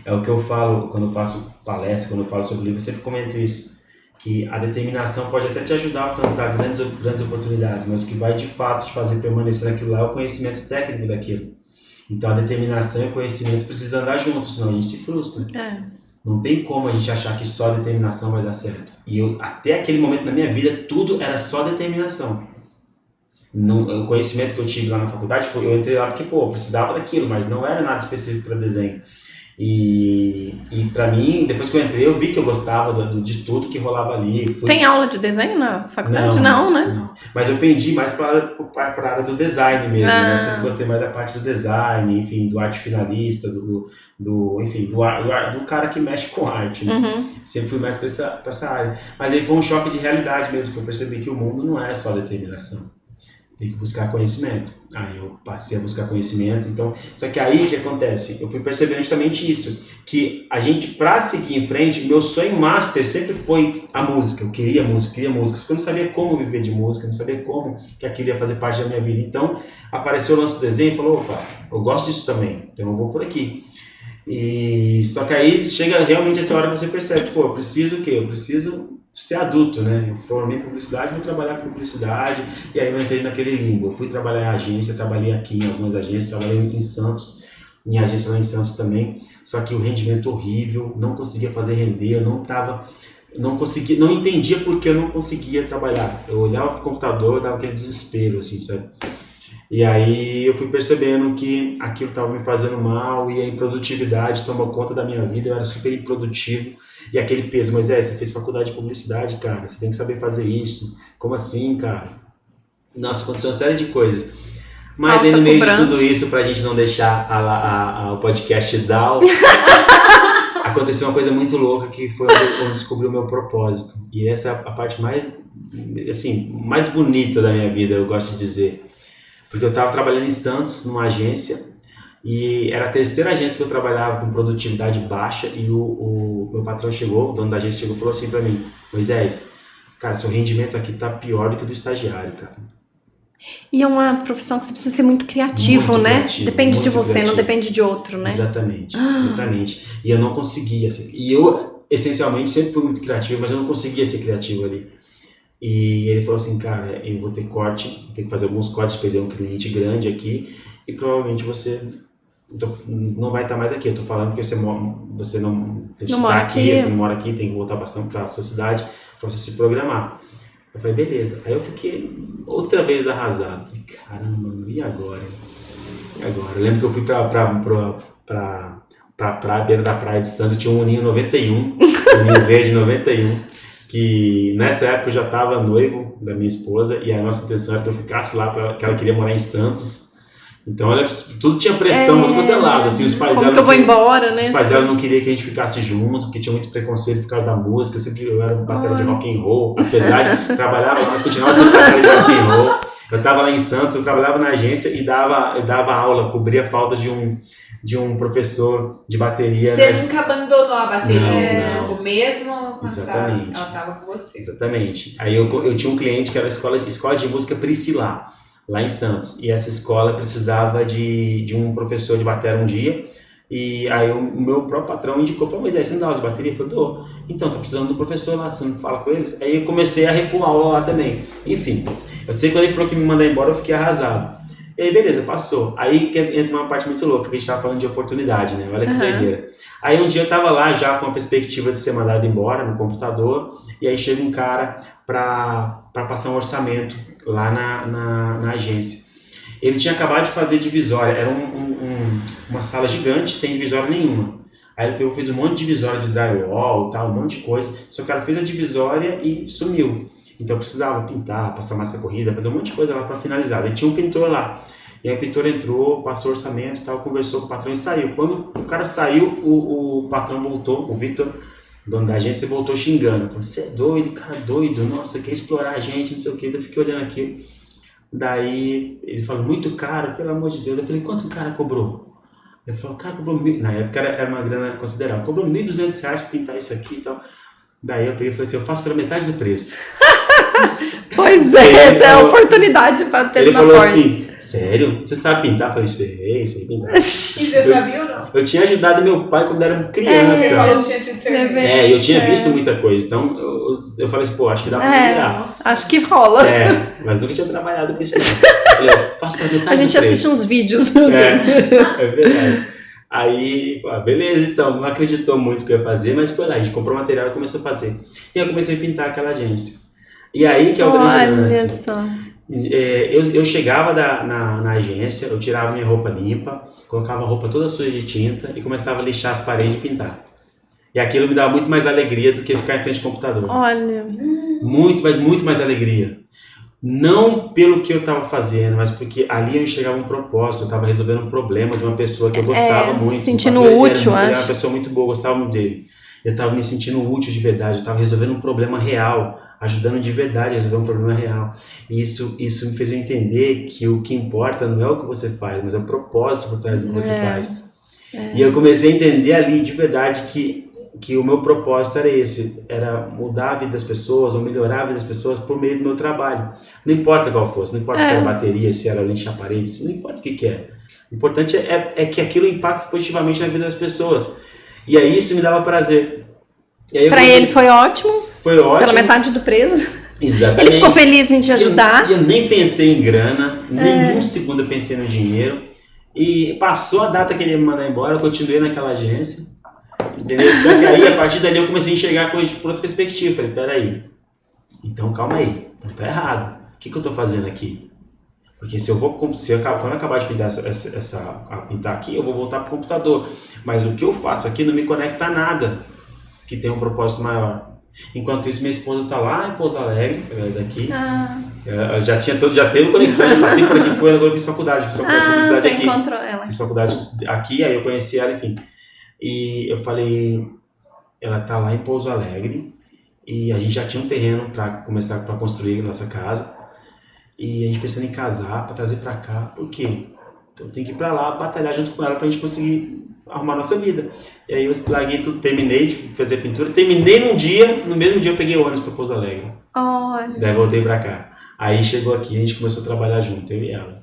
É o que eu falo quando eu faço palestra, quando eu falo sobre livro, eu sempre comento isso. Que a determinação pode até te ajudar a alcançar grandes oportunidades, mas o que vai de fato te fazer permanecer naquilo lá é o conhecimento técnico daquilo. Então a determinação e o conhecimento precisam andar juntos, senão a gente se frustra. Não tem como a gente achar que só a determinação vai dar certo. E até aquele momento na minha vida, tudo era só determinação. O conhecimento que eu tive lá na faculdade, eu entrei lá porque, eu precisava daquilo, mas não era nada específico para desenho. E pra mim, depois que eu entrei, eu vi que eu gostava de tudo que rolava ali. Tem aula de desenho na faculdade? Não, né? Não. Mas eu pendi mais para a área do design mesmo, né? Sempre gostei mais da parte do design, enfim, do arte finalista, do cara que mexe com arte, né? Sempre fui mais para essa área. Mas aí foi um choque de realidade mesmo, que eu percebi que o mundo não é só determinação. Tem que buscar conhecimento. Aí eu passei a buscar conhecimento, então... Só que aí o que acontece? Eu fui percebendo justamente isso, que a gente, pra seguir em frente, meu sonho master sempre foi a música. Eu queria música, porque eu não sabia como viver de música, não sabia como que aquilo ia fazer parte da minha vida. Então, apareceu o lance do desenho e falou, opa, eu gosto disso também, então eu vou por aqui. Só que aí chega realmente essa hora que você percebe, eu preciso o quê? Eu preciso ser adulto, né? Eu formei em publicidade, vou trabalhar com publicidade, e aí eu entrei naquele limbo. Eu fui trabalhar em agência, trabalhei aqui em algumas agências, trabalhei em Santos, em agência lá em Santos também, só que o rendimento horrível, não conseguia fazer render, eu não entendia porque eu não conseguia trabalhar. Eu olhava pro computador, dava aquele desespero, assim, sabe? E aí eu fui percebendo que aquilo estava me fazendo mal e a improdutividade tomou conta da minha vida, eu era super improdutivo. E aquele peso, Moisés, você fez faculdade de publicidade, cara, você tem que saber fazer isso. Como assim, cara? Nossa, aconteceu uma série de coisas. Mas aí no meio de tudo isso, pra gente não deixar o podcast down, aconteceu uma coisa muito louca que foi onde eu descobri o meu propósito. E essa é a parte mais, assim, mais bonita da minha vida, eu gosto de dizer. Porque eu estava trabalhando em Santos, numa agência, e era a terceira agência que eu trabalhava com produtividade baixa, e o meu patrão chegou, o dono da agência chegou e falou assim pra mim: Moisés, cara, seu rendimento aqui tá pior do que o do estagiário, cara. E é uma profissão que você precisa ser muito criativo, Muito né? criativo, Depende de muito você, criativo. não depende de outro, né? Exatamente, exatamente. E eu não conseguia ser. E eu, essencialmente, sempre fui muito criativo, mas eu não conseguia ser criativo ali. E ele falou assim, cara, eu vou ter corte, vou ter que fazer alguns cortes, perder um cliente grande aqui, e provavelmente você não vai estar mais aqui. Eu tô falando porque você não mora tá aqui, aqui. você não mora aqui, tem que voltar para a sua cidade para você se programar. Eu falei, beleza. Aí eu fiquei outra vez arrasado. Falei, caramba, e agora? E agora? Eu lembro que eu fui pra beira da praia de Santos, eu tinha um Uninho 91, um Uninho verde 91, que nessa época eu já estava noivo da minha esposa, e a nossa intenção era que eu ficasse lá, porque ela queria morar em Santos. Então, olha, tudo tinha pressão do outro lado, assim, os pais Como dela que eu vou embora, né? os pais dela não queriam que a gente ficasse junto, porque tinha muito preconceito por causa da música. Eu era um batera de rock and roll, apesar de trabalhar, mas continuava sendo batera de rock and roll. Eu estava lá em Santos, eu trabalhava na agência e dava aula, cobria a falta de um professor de bateria. Você nunca abandonou a bateria, Não. tipo, mesmo Exatamente. ela tava com você. Exatamente. Aí eu tinha um cliente que era a escola de música Priscila, lá em Santos. E essa escola precisava de um professor de bateria um dia. E aí o meu próprio patrão indicou, falou, mas você não dá aula de bateria? Eu falei, dou. Então, tá precisando do professor lá, você não fala com eles? Aí eu comecei a recuar aula lá também. Enfim, eu sei que quando ele falou que me mandar embora, eu fiquei arrasado. E aí, beleza, passou. Aí que entra uma parte muito louca, que a gente tava falando de oportunidade, né? Olha que doideira. Aí um dia eu tava lá já com a perspectiva de ser mandado embora no computador, e aí chega um cara pra passar um orçamento lá na agência. Ele tinha acabado de fazer divisória, era uma sala gigante, sem divisória nenhuma. Aí ele pegou, fez um monte de divisória de drywall, tal, um monte de coisa, só que o cara fez a divisória e sumiu. Então eu precisava pintar, passar massa corrida, fazer um monte de coisa lá para finalizar. Aí tinha um pintor lá. E aí o pintor entrou, passou orçamento e tal, conversou com o patrão e saiu. Quando o cara saiu, o patrão voltou, o Victor, dono da agência, voltou xingando. Falou, você é doido, cara doido, nossa, quer explorar a gente, não sei o que. Eu fiquei olhando aquilo. Daí ele falou, muito caro, pelo amor de Deus. Eu falei, quanto o cara cobrou? Ele falou, o cara cobrou na época era uma grana considerável, cobrou R$1.200 para pintar isso aqui e tal. Daí eu peguei e falei assim, eu faço pela metade do preço. Pois é, essa é a oportunidade para ter ele na falou porta. assim, sério? Você sabe pintar? Eu falei, sei pintar. E você sabia ou não? Eu tinha ajudado meu pai quando era criança. Você falou que tinha sido servente. Eu tinha visto muita coisa, então eu falei assim, pô, acho que dá pra virar. Nossa. Acho que rola. Mas nunca tinha trabalhado com isso. Eu falei, faço pra metade A gente do preço. assiste uns vídeos. É verdade. Aí, beleza, então, não acreditou muito no que eu ia fazer, mas foi lá, a gente comprou material e começou a fazer. E eu comecei a pintar aquela agência. E aí que é o grande Olha lance. só. Eu chegava na agência, eu tirava minha roupa limpa, colocava a roupa toda suja de tinta e começava a lixar as paredes e pintar. E aquilo me dava muito mais alegria do que ficar em frente ao computador. Olha. Muito mais alegria. Não pelo que eu estava fazendo, mas porque ali eu enxergava um propósito, eu estava resolvendo um problema de uma pessoa que eu gostava muito. Sentindo Ele útil, era acho. uma pessoa muito boa, eu gostava muito dele. Eu estava me sentindo útil de verdade, eu estava resolvendo um problema real, ajudando de verdade a resolver um problema real. E isso me fez eu entender que o que importa não é o que você faz, mas é o propósito por trás do que você faz. E eu comecei a entender ali de verdade que o meu propósito era esse, era mudar a vida das pessoas, ou melhorar a vida das pessoas por meio do meu trabalho. Não importa qual fosse, não importa se era bateria, se era lixar paredes, não importa o que era. O importante é que aquilo impacte positivamente na vida das pessoas. E aí isso me dava prazer. Para ele foi ótimo. Foi ótimo. Pela metade do preço. Exatamente. Ele ficou feliz em te ajudar. Eu nem pensei em grana, nenhum segundo eu pensei no dinheiro. E passou a data que ele ia me mandar embora, eu continuei naquela agência. Entendeu? Só que aí, a partir dali, eu comecei a enxergar coisas por outra perspectiva. Falei, peraí, então calma aí, então tá errado. O que eu tô fazendo aqui? Porque quando eu acabar de pintar pintar aqui, eu vou voltar pro computador. Mas o que eu faço aqui não me conecta a nada que tem um propósito maior. Enquanto isso, minha esposa tá lá em Pouso Alegre, daqui. Já teve conexão, já passei por aqui, agora eu fiz faculdade. Você aqui. encontrou ela. Fiz faculdade aqui, aí eu conheci ela, enfim. E eu falei, ela tá lá em Pouso Alegre e a gente já tinha um terreno para começar para construir a nossa casa e a gente pensando em casar para trazer para cá, por quê? Então tem que ir para lá batalhar junto com ela para a gente conseguir arrumar a nossa vida. E aí eu larguei tudo, terminei de fazer pintura, terminei num dia, no mesmo dia eu peguei ônibus para Pouso Alegre. Olha. Daí voltei para cá. Aí chegou aqui, a gente começou a trabalhar junto, eu e ela.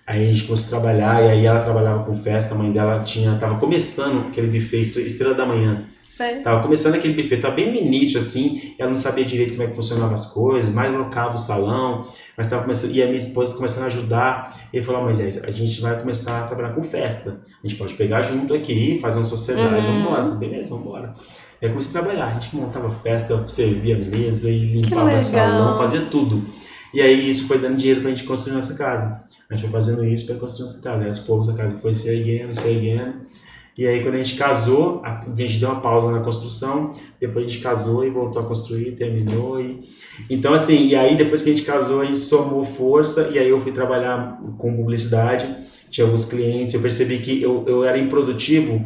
Aí a gente começou a trabalhar, e aí ela trabalhava com festa, a mãe dela tava começando aquele buffet Estrela da Manhã. Sério? Tava começando aquele buffet, tava bem no início, assim, ela não sabia direito como é que funcionavam as coisas, mais locava o salão, mas tava começando, e a minha esposa começando a ajudar, e ele falou, Moisés, a gente vai começar a trabalhar com festa, a gente pode pegar junto aqui, fazer uma sociedade, vamos embora, beleza, vamos embora. Aí eu comecei a trabalhar, a gente montava festa, servia mesa e limpava salão, fazia tudo. E aí isso foi dando dinheiro pra gente construir nossa casa. A gente foi fazendo isso para construir nossa casa. Aí aos poucos a casa foi se erguendo. E aí quando a gente casou, a gente deu uma pausa na construção, depois a gente casou e voltou a construir, terminou. Então assim, e aí depois que a gente casou, a gente somou força e aí eu fui trabalhar com publicidade, tinha alguns clientes, eu percebi que eu era improdutivo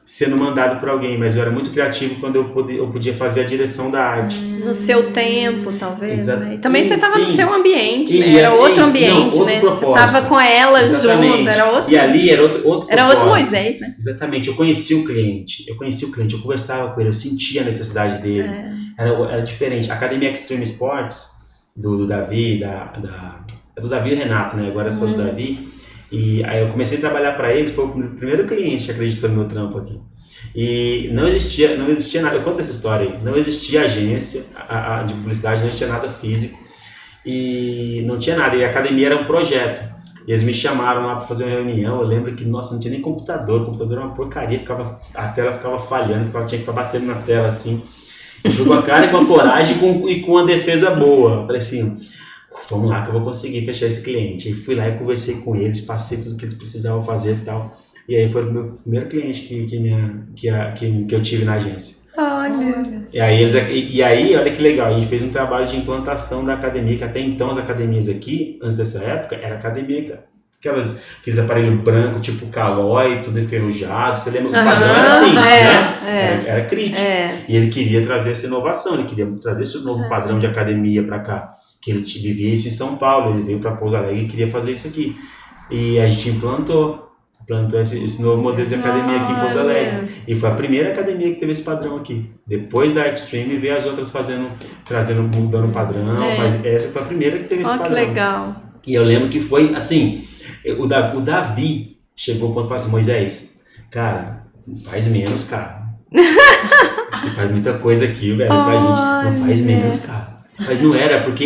sendo mandado por alguém, mas eu era muito criativo quando eu podia fazer a direção da arte. No seu tempo, talvez, né? E também Sim, você estava no seu ambiente, né? E Era outro não, ambiente, outro né? propósito. Você estava com ela Exatamente. junto, era outro. E ali era outro Era outro propósito. Moisés, né? Exatamente, eu conhecia o cliente, eu conversava com ele, eu sentia a necessidade dele. Era diferente. A Academia Extreme Sports, do Davi, do Davi e Renato, né? Agora é só do Davi. E aí eu comecei a trabalhar para eles, foi o primeiro cliente que acreditou no meu trampo aqui. E não existia nada, eu conto essa história aí, não existia agência de publicidade, não existia nada físico e não tinha nada, e a academia era um projeto. E eles me chamaram lá para fazer uma reunião, eu lembro que, nossa, não tinha nem computador, o computador era uma porcaria, a tela ficava falhando, tinha que ficar batendo na tela assim. Eu fui com a cara e com a coragem e com uma defesa boa, eu falei assim, vamos lá que eu vou conseguir fechar esse cliente. Aí fui lá e conversei com eles, passei tudo que eles precisavam fazer e tal. E aí foi o meu primeiro cliente que eu tive na agência. Olha. E aí, olha que legal, a gente fez um trabalho de implantação da academia, que até então as academias aqui, antes dessa época, era academia, aqueles aparelhos brancos, tipo Calói, tudo enferrujado, você lembra? O padrão era assim, né? Era crítico. E ele queria trazer essa inovação, ele queria trazer esse novo padrão de academia para cá, que ele vivia isso em São Paulo, ele veio para Pouso Alegre e queria fazer isso aqui. E a gente implantou esse novo modelo de academia aqui em Pouso Alegre. E foi a primeira academia que teve esse padrão aqui. Depois da Extreme veio as outras mudando o padrão, mas essa foi a primeira que teve esse padrão. Que legal. E eu lembro que foi assim, o Davi chegou quando falou assim, Moisés, cara, faz menos, cara. Você faz muita coisa aqui, velho, pra gente. Não faz menos, cara. Mas não era, porque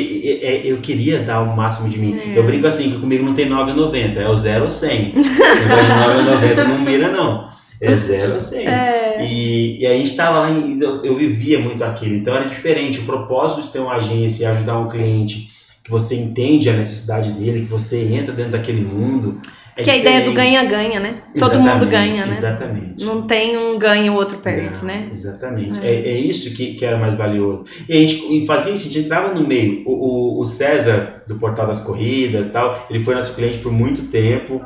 eu queria dar o máximo de mim. Eu brinco assim, que comigo não tem 9 ou 90, é o 0 ou 100. Se não de 9 ou 90 não mira, não. É 0 ou 100. E a gente tava lá, eu vivia muito aquilo, então era diferente. O propósito de ter uma agência e ajudar um cliente, que você entende a necessidade dele, que você entra dentro daquele mundo. Que a ideia do ganha-ganha, né? Todo mundo ganha, né? Exatamente. Não tem um ganha e o outro perde, né? Exatamente. É isso que era mais valioso. E a gente fazia isso, a gente entrava no meio. O César, do Portal das Corridas e tal, ele foi nosso cliente por muito tempo.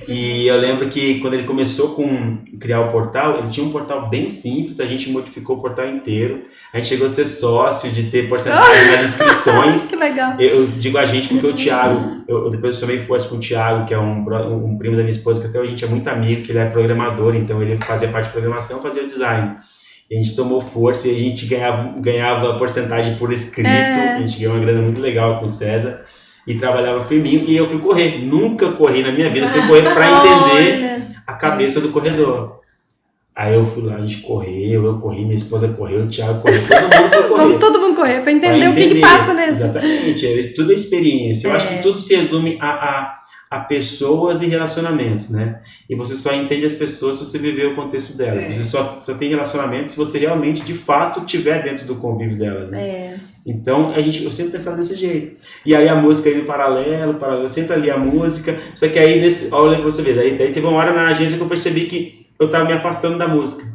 E eu lembro que quando ele começou com criar o portal, ele tinha um portal bem simples, a gente modificou o portal inteiro. A gente chegou a ser sócio, de ter porcentagem nas inscrições. Que legal. Eu digo a gente porque o Thiago, eu depois eu somei força com o Thiago, que é um primo da minha esposa, que até a gente é muito amigo, que ele é programador, então ele fazia parte de programação, fazia o design. E a gente somou força e a gente ganhava porcentagem por escrito, a gente ganhou uma grana muito legal com o César. E trabalhava firminho, e eu fui correr. Nunca corri na minha vida, fui correr para entender a cabeça do corredor. Aí eu fui lá, a gente correu, eu corri, minha esposa correu, o Thiago correu, todo mundo foi correr. Vamos todo mundo correr para entender o que passa nessa. Exatamente, tudo é experiência. Eu acho que tudo se resume a pessoas e relacionamentos, né? E você só entende as pessoas se você viver o contexto delas. Você só tem relacionamento se você realmente, de fato, estiver dentro do convívio delas, né? Então, eu sempre pensava desse jeito. E aí a música aí no paralelo, eu sempre ali a música. Só que aí, olha pra você ver, daí teve uma hora na agência que eu percebi que eu tava me afastando da música.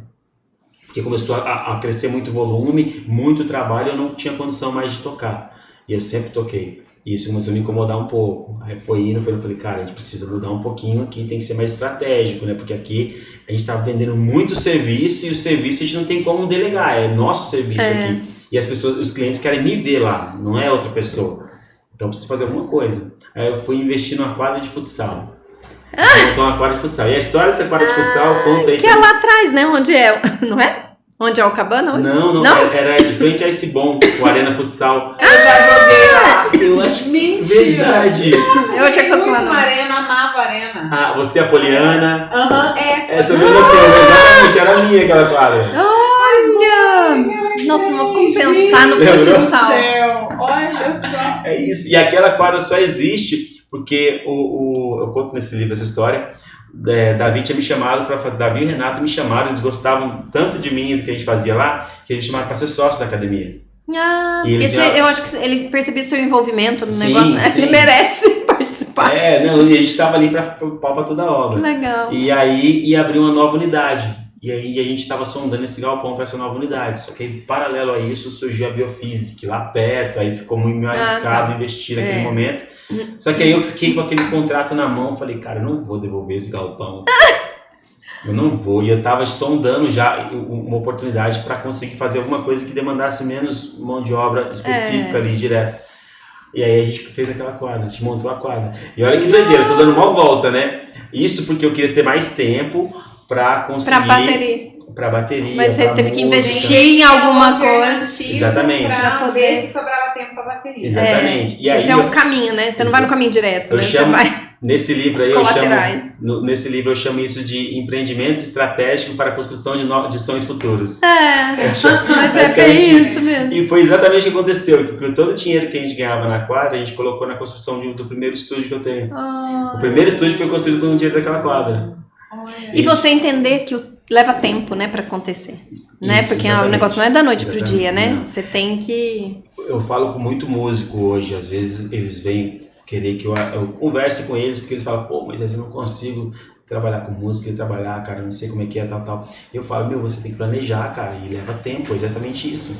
Porque começou a crescer muito volume, muito trabalho, eu não tinha condição mais de tocar. E eu sempre toquei. E isso começou a me incomodar um pouco. Aí foi indo, eu falei, cara, a gente precisa mudar um pouquinho aqui, tem que ser mais estratégico, né? Porque aqui a gente tá vendendo muito serviço e o serviço a gente não tem como delegar, é nosso serviço aqui. E as pessoas, os clientes querem me ver lá, não é outra pessoa. Então eu preciso fazer alguma coisa. Aí eu fui investir numa quadra de futsal. Montou uma quadra de futsal. E a história dessa quadra de futsal, conta aí. Que é lá atrás, né? Onde é, não é? Onde é o Cabana? Onde? Não, era de frente a esse bom, o Arena Futsal. Eu já joguei lá. Eu acho Mentira. verdade. Eu achei que fosse lá, muito não. Arena, amava Arena. Ah, você é a Poliana. Aham, Essa eu vi no hotel, exatamente, era minha aquela quadra. Olha! Nossa, vou compensar no Lembrou? futsal. Céu, olha só. É isso. E aquela quadra só existe porque eu conto nesse livro essa história. Davi tinha me chamado Davi e o Renato me chamaram, eles gostavam tanto de mim e do que a gente fazia lá, que eles me chamaram para ser sócio da academia. Ah, E porque eles eu acho que ele percebeu seu envolvimento no Sim, negócio. sim. Ele merece participar. Não, e a gente estava ali para pau para toda a Que obra. legal. E aí ia abrir uma nova unidade. E aí a gente estava sondando esse galpão para essa nova unidade. Só que aí, paralelo a isso, surgiu a Biofísica lá perto, aí ficou muito arriscado investir naquele momento. Só que aí eu fiquei com aquele contrato na mão, falei, cara, eu não vou devolver esse galpão. Eu não vou. E eu estava sondando já uma oportunidade para conseguir fazer alguma coisa que demandasse menos mão de obra específica ali, direto. E aí a gente fez aquela quadra, a gente montou a quadra. E olha que doideira, eu tô dando uma volta, né? Isso porque eu queria ter mais tempo para conseguir... Pra bateria. Mas você teve que música. investir em alguma coisa. Exatamente. Pra Pra ver poder- se sobrava tempo pra bateria. Exatamente. E aí Esse é o caminho, né? Você não vai no caminho direto, eu né? chamo- Você vai nesse livro os aí colaterais. nesse livro eu chamo isso de empreendimento estratégico para a construção de sonhos futuros. Mas é Basicamente bem isso mesmo. E foi exatamente o que aconteceu, porque todo o dinheiro que a gente ganhava na quadra, a gente colocou na construção do primeiro estúdio que eu tenho. Ah. O primeiro estúdio foi construído com o dinheiro daquela quadra. E você entender que leva tempo, né, pra acontecer. Né? Porque o exatamente. negócio não é da noite pro Exatamente, dia, né? não. Você tem que... Eu falo com muito músico hoje, às vezes eles vêm querer que eu converse com eles, porque eles falam, pô, mas eu não consigo trabalhar com música e trabalhar, cara, não sei como é que é, tal. Eu falo, você tem que planejar, cara, e leva tempo, é exatamente isso.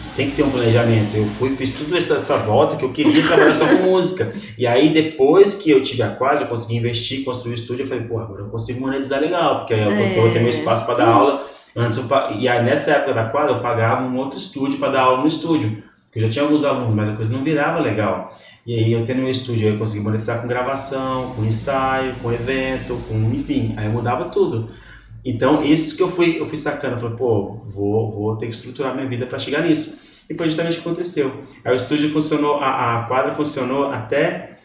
Você tem que ter um planejamento. Eu fiz tudo essa volta que eu queria trabalhar só com música. E aí, depois que eu tive a quadra, eu consegui investir, construir o estúdio, eu falei, pô, agora eu consigo monetizar legal, porque aí eu vou ter meu espaço para dar aula. Antes e aí, nessa época da quadra, eu pagava um outro estúdio para dar aula no estúdio. Porque eu já tinha alguns alunos, mas a coisa não virava legal. E aí, eu tendo meu estúdio, aí eu consegui monetizar com gravação, com ensaio, com evento, enfim, aí eu mudava tudo. Então, isso que eu fui sacando, eu falei, pô, vou ter que estruturar minha vida para chegar nisso. E foi justamente o que aconteceu. Aí o estúdio funcionou, a quadra funcionou até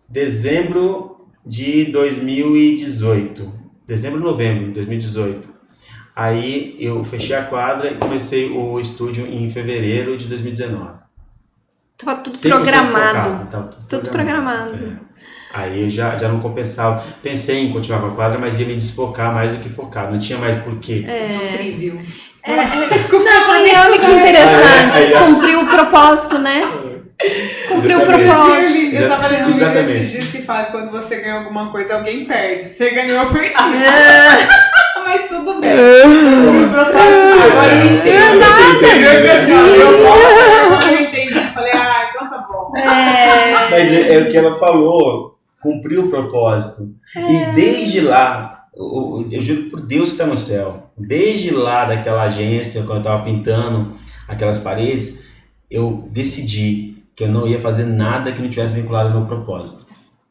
dezembro de 2018. Dezembro, novembro de 2018. Aí eu fechei a quadra e comecei o estúdio em fevereiro de 2019. Tava tudo 100% programado. focado, tava Tudo programado. Aí eu já não compensava. Pensei em continuar com a quadra, mas ia me desfocar mais do que focar. Não tinha mais porquê. Sofrível. Não, olha que interessante. Cumpriu o propósito, né? Cumpriu o Exatamente. propósito. Eu tava lendo um livro Exatamente. esses dias que fala que quando você ganha alguma coisa, alguém perde. Você ganhou, eu perdi. Mas tudo bem. O propósito agora eu entendi. Eu entendi. Falei, então tá bom. Mas é o que ela falou, cumpriu o propósito. E desde lá, eu juro por Deus que está no céu, desde lá daquela agência, quando eu estava pintando aquelas paredes, eu decidi que eu não ia fazer nada que não tivesse vinculado ao meu propósito.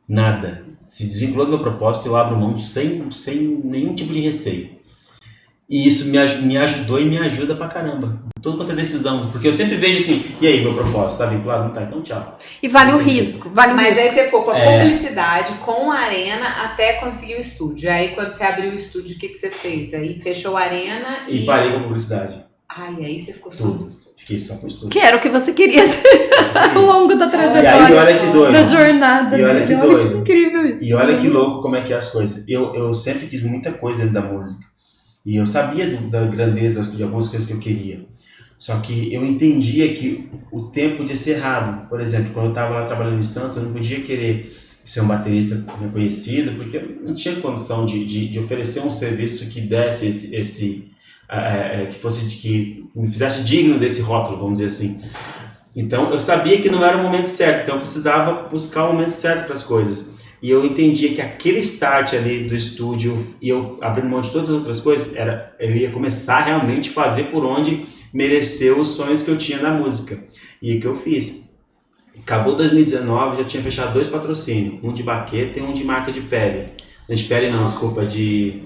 Nada. Se desvinculou do meu propósito, eu abro mão sem nenhum tipo de receio. E isso me ajudou e me ajuda pra caramba. Tudo quanto é decisão. Porque eu sempre vejo assim, e aí, meu propósito, tá vinculado? Não tá? Então tchau. E vale o risco. Mas aí você foi com a publicidade, com a Arena, até conseguir o estúdio. Aí quando você abriu o estúdio, o que você fez? Aí fechou a Arena E parei com a publicidade. E aí você ficou só no estúdio. Fiquei só com o estúdio. Que era o que você queria ter ao longo da E trajetória. aí, olha que doido. Da jornada. E olha que Olha doido. que incrível isso. E olha que louco como é que é as coisas. Eu sempre quis muita coisa dentro da música. E eu sabia da grandeza de algumas coisas que eu queria. Só que eu entendia que o tempo podia ser errado. Por exemplo, quando eu estava lá trabalhando em Santos, eu não podia querer ser um baterista reconhecido, porque eu não tinha condição de oferecer um serviço que desse que me fizesse digno desse rótulo, vamos dizer assim. Então, eu sabia que não era o momento certo, então eu precisava buscar o momento certo para as coisas. E eu entendia que aquele start ali do estúdio, e eu abrindo mão de todas as outras coisas, eu ia começar realmente a fazer por onde mereceu os sonhos que eu tinha na música. E o que eu fiz? Acabou 2019, já tinha fechado 2 patrocínios, um de baqueta e um de marca de pele. De pele não, desculpa, foi de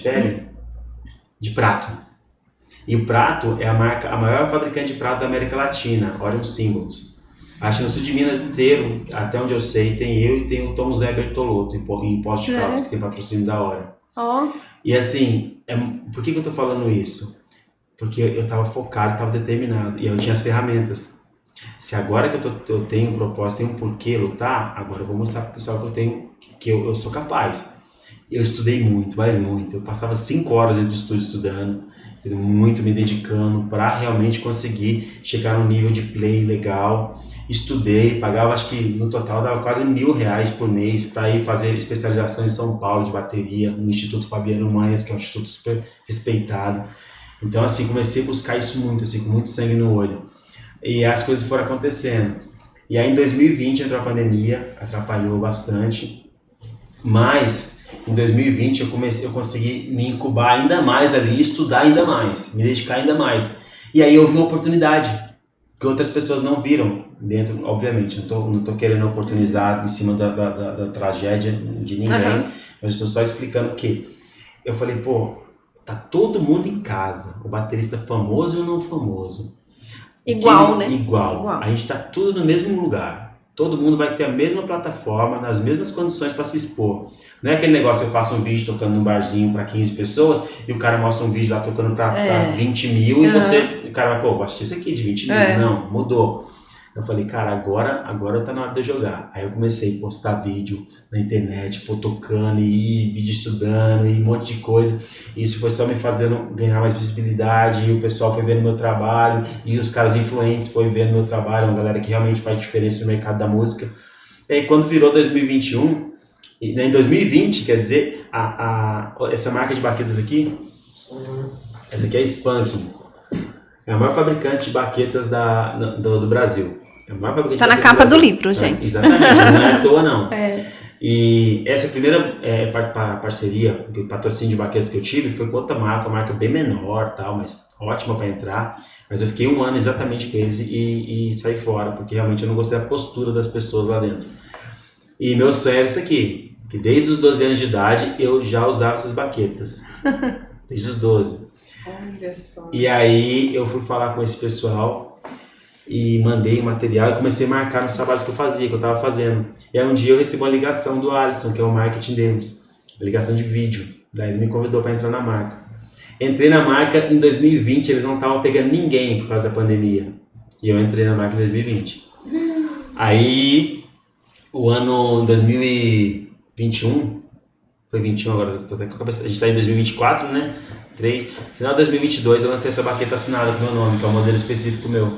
pele? De prato. E o prato é a maior fabricante de prato da América Latina, Orion Symbols. Acho que no sul de Minas inteiro, até onde eu sei, tem eu e tem o Tom Zé Bertolotto em Poços de Caldas, que tem patrocínio da hora. E assim, por que eu tô falando isso? Porque eu tava focado, tava determinado, e eu tinha as ferramentas. Se agora que eu tenho um propósito, tenho um porquê lutar, agora eu vou mostrar pro pessoal que eu sou capaz. Eu estudei muito, mas muito. Eu passava 5 horas dentro do estúdio estudando, muito me dedicando para realmente conseguir chegar num nível de play legal. Estudei, pagava, acho que no total dava quase R$1.000 por mês para ir fazer especialização em São Paulo de bateria, no Instituto Fabiano Manhas, que é um instituto super respeitado. Então, assim, comecei a buscar isso muito, assim, com muito sangue no olho. E as coisas foram acontecendo. E aí, em 2020, entrou a pandemia, atrapalhou bastante. Mas, em 2020, eu consegui me incubar ainda mais ali, estudar ainda mais, me dedicar ainda mais. E aí, houve uma oportunidade que outras pessoas não viram dentro, obviamente. Não tô querendo oportunizar em cima da tragédia de ninguém, mas estou só explicando que eu falei, pô, tá todo mundo em casa, o baterista famoso ou não famoso. Igual, né? Igual. A gente tá tudo no mesmo lugar. Todo mundo vai ter a mesma plataforma, nas mesmas condições para se expor. Não é aquele negócio que eu faço um vídeo tocando num barzinho para 15 pessoas e o cara mostra um vídeo lá tocando para 20 mil e o cara vai, pô, vou assistir esse aqui de 20 mil. Não, mudou. Eu falei, cara, agora tá na hora de eu jogar. Aí eu comecei a postar vídeo na internet, pô, tocando e vídeo estudando e um monte de coisa. E isso foi só me fazendo ganhar mais visibilidade, e o pessoal foi vendo meu trabalho, e os caras influentes foi vendo meu trabalho, uma galera que realmente faz diferença no mercado da música. E aí quando virou 2021, em 2020, quer dizer, essa marca de baquetas aqui, essa aqui é a Spanking. É a maior fabricante de baquetas do Brasil. Tá na capa do livro, gente. Exatamente, não é à toa não. E essa primeira parceria, o patrocínio de baquetas que eu tive foi com outra marca, uma marca bem menor, tal, mas ótima para entrar. Mas eu fiquei 1 ano exatamente com eles e saí fora, porque realmente eu não gostei da postura das pessoas lá dentro. E meu sonho era isso aqui, que desde os 12 anos de idade eu já usava essas baquetas. Desde os 12. Olha só. E aí eu fui falar com esse pessoal e mandei o material e comecei a marcar nos trabalhos que eu fazia, que eu estava fazendo. E aí um dia eu recebi uma ligação do Alisson, que é o marketing deles, ligação de vídeo. Daí ele me convidou para entrar na marca. Entrei na marca em 2020, eles não estavam pegando ninguém por causa da pandemia. E eu entrei na marca em 2020. Aí o ano 2021, foi 21 agora, eu tô até com a cabeça, a gente está em 2024, né? Final de 2022 eu lancei essa baqueta assinada com o meu nome, que é um modelo específico meu.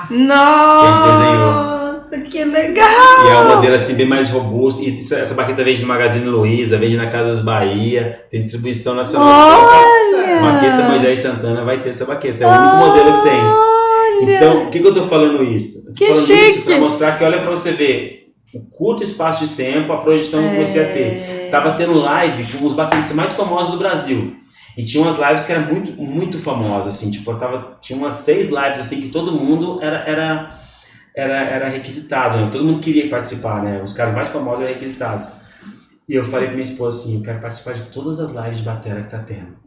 Nossa, que legal! E é um modelo assim bem mais robusto. E essa baqueta vende no Magazine Luiza, vende na Casas Bahia, tem distribuição nacional. Olha! Baqueta Moisés Santana vai ter essa baqueta, é o único modelo que tem. Então, por que eu tô falando isso? Eu tô falando isso pra mostrar que, olha pra você ver, o curto espaço de tempo, a projeção que eu comecei a ter. Tava tendo live com os bateristas mais famosos do Brasil. E tinha umas lives que eram muito, muito famosas, assim, tipo, tinha umas 6 lives, assim, que todo mundo era requisitado, né? Todo mundo queria participar, né? Os caras mais famosos eram requisitados. E eu falei pra minha esposa assim, eu quero participar de todas as lives de bateria que tá tendo.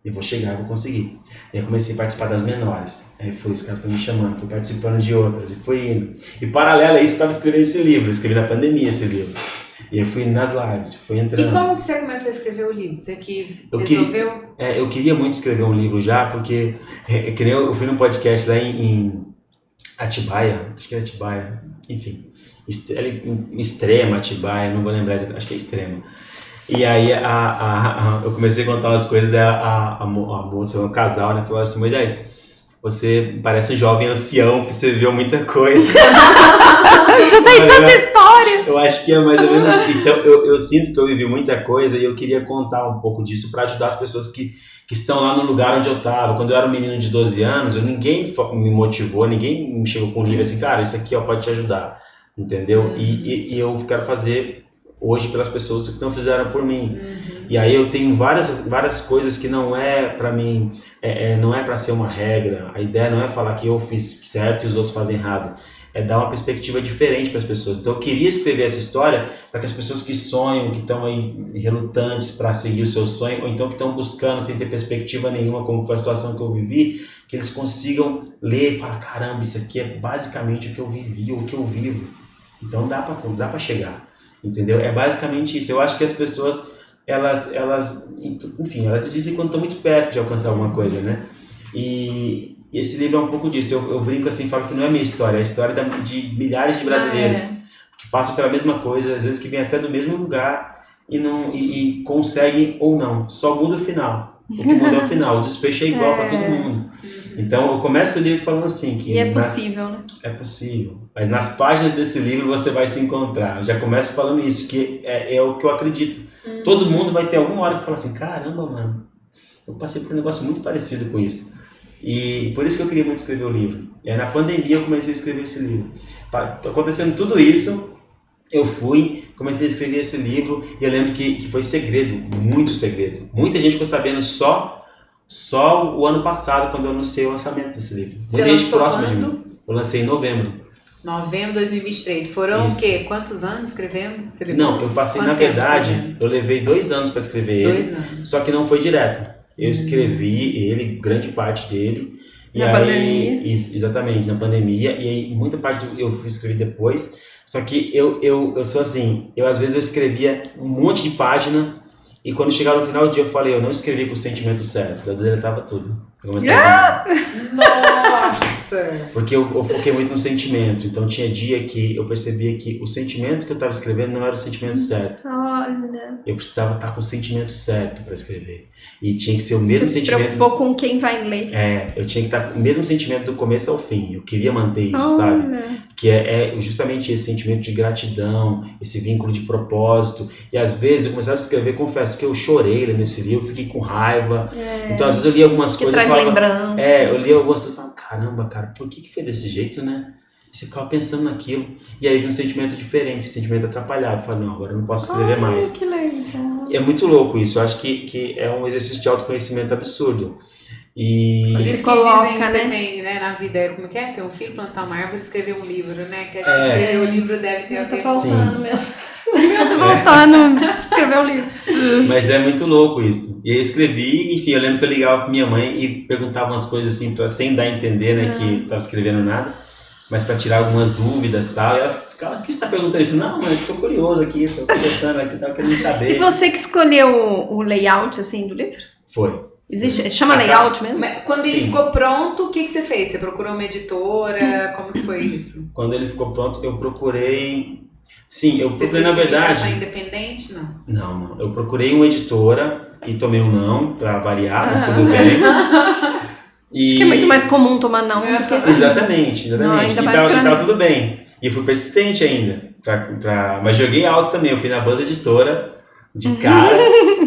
Eu vou chegar, eu vou conseguir. E aí comecei a participar das menores. Aí os caras foram me chamando, fui participando de outras, e fui indo. E paralelo a isso, eu estava escrevendo esse livro, eu escrevi na pandemia esse livro. E eu fui nas lives, fui entrando. E como que você começou a escrever o livro? Você que resolveu? Eu queria muito escrever um livro já, porque que nem eu fui num podcast lá em Atibaia, acho que é Atibaia, enfim, Extrema, Atibaia, não vou lembrar, acho que é Extrema. E aí eu comecei a contar umas coisas, a moça, o casal, né, falou assim, Moisés, você parece um jovem ancião, porque você viu muita coisa. Já tem tanta história. Eu acho que é mais ou menos assim. Então, eu sinto que eu vivi muita coisa e eu queria contar um pouco disso para ajudar as pessoas que que estão lá no lugar onde eu estava. Quando eu era um menino de 12 anos, ninguém me motivou, ninguém me chegou com um livro assim, cara, isso aqui ó, pode te ajudar, entendeu? E eu quero fazer hoje pelas pessoas que não fizeram por mim. E aí eu tenho várias coisas que não é para mim, não é para ser uma regra. A ideia não é falar que eu fiz certo e os outros fazem errado. É dar uma perspectiva diferente para as pessoas. Então eu queria escrever essa história para que as pessoas que sonham, que estão aí relutantes para seguir o seu sonho, ou então que estão buscando sem ter perspectiva nenhuma, como foi a situação que eu vivi, que eles consigam ler e falar, caramba, isso aqui é basicamente o que eu vivi, ou o que eu vivo. Então dá para chegar, entendeu? É basicamente isso. Eu acho que as pessoas, elas desistem quando estão muito perto de alcançar alguma coisa, né? E esse livro é um pouco disso. Eu brinco assim, falo que não é minha história, é a história de milhares de brasileiros que passam pela mesma coisa, às vezes que vêm até do mesmo lugar e conseguem ou não. Só muda o final. O que muda é o final. O desfecho é igual para todo mundo. Então eu começo o livro falando assim que... E é possível, né? É possível. Mas nas páginas desse livro você vai se encontrar. Eu já começo falando isso, que é o que eu acredito. Todo mundo vai ter alguma hora que fala assim, caramba, mano, eu passei por um negócio muito parecido com isso. E por isso que eu queria muito escrever o livro. E aí na pandemia eu comecei a escrever esse livro. Acontecendo tudo isso, eu comecei a escrever esse livro e eu lembro que foi segredo, muito segredo. Muita gente ficou sabendo só o ano passado, quando eu anunciei o lançamento desse livro. Muita gente próxima de mim. Eu lancei em novembro. Novembro de 2023. Foram o quê? Quantos anos escrevendo esse livro? Não, eu passei, na verdade, eu levei 2 anos para escrever ele. 2 anos. Só que não foi direto. Eu escrevi ele, grande parte dele. Na pandemia. Exatamente, na pandemia. E aí, muita parte eu fui escrever depois. Só que eu sou assim, às vezes eu escrevia um monte de página e quando chegava no final do dia eu falei, eu não escrevi com o sentimento certo. Eu deletava tudo. Eu comecei a Nossa! Porque eu foquei muito no sentimento. Então tinha dia que eu percebia que o sentimento que eu estava escrevendo não era o sentimento certo. Olha. Eu precisava estar com o sentimento certo para escrever. E tinha que ser o mesmo Você sentimento. se preocupou com quem vai ler. Eu tinha que estar com o mesmo sentimento do começo ao fim. Eu queria manter isso, sabe? Que é justamente esse sentimento de gratidão, esse vínculo de propósito. E às vezes eu começava a escrever, confesso que eu chorei nesse livro, fiquei com raiva. Então às vezes eu li algumas coisas. Traz lembrança. Eu li algumas coisas e falava, caramba, cara, por que foi desse jeito, né? E você ficava pensando naquilo. E aí vinha um sentimento diferente, sentimento atrapalhado. Eu falei, não, agora eu não posso escrever mais. Que legal. E é muito louco isso. Eu acho que é um exercício de autoconhecimento absurdo. E Eles se coloca, dizem que né? você tem, né, na vida, como que é? Ter um filho, plantar uma árvore, escrever um livro, né? Que acho que escrever o livro deve ter a Tá ver faltando, meu. Meu, tá voltando. Escrever o livro. Mas é muito louco isso. E aí eu escrevi, enfim, eu lembro que eu ligava pra minha mãe e perguntava umas coisas assim, sem dar a entender, né, que tava escrevendo nada, mas pra tirar algumas dúvidas e tal. E ela ficava, por que você tá perguntando isso? Não, mãe, eu tô curioso aqui, tô conversando aqui, tava querendo saber. E você que escolheu o layout, assim, do livro? Foi. Existe, chama layout mesmo? Mas quando ele ficou pronto, o que você fez? Você procurou uma editora? Como que foi isso? Quando ele ficou pronto, eu procurei... Sim, eu Você procurei, fez na verdade... publicação independente, não? Não. Eu procurei uma editora e tomei um não, pra variar, mas tudo bem. Acho que é muito mais comum tomar não do que sim. Exatamente. Não, ainda e mais pra tava mim. tudo bem. E eu fui persistente ainda. Mas joguei alto também. Eu fui na Buzz Editora, de cara.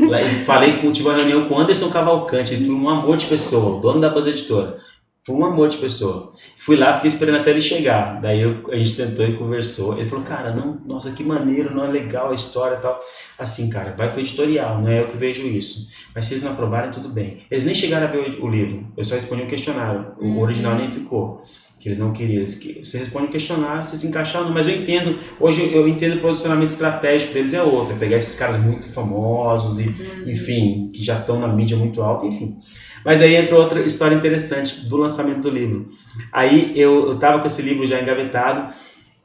Lá, e tive uma reunião com o Anderson Cavalcante. Ele foi um amor de pessoa, o dono da Buzz Editora. Foi um amor de pessoa. Fui lá, fiquei esperando até ele chegar. Daí a gente sentou e conversou. Ele falou, cara, não, nossa, que maneiro, não é legal a história e tal. Assim, cara, vai pro editorial, não é eu que vejo isso. Mas se eles não aprovarem, tudo bem. Eles nem chegaram a ver o livro, eu só respondi um questionário. O original nem ficou, que eles não queriam. Você responde um questionário, você se encaixar ou não. Mas eu entendo, hoje eu entendo o posicionamento estratégico deles é outro. É pegar esses caras muito famosos e, enfim, que já estão na mídia muito alta, enfim. Mas aí entra outra história interessante do lançamento do livro. Aí eu tava com esse livro já engavetado.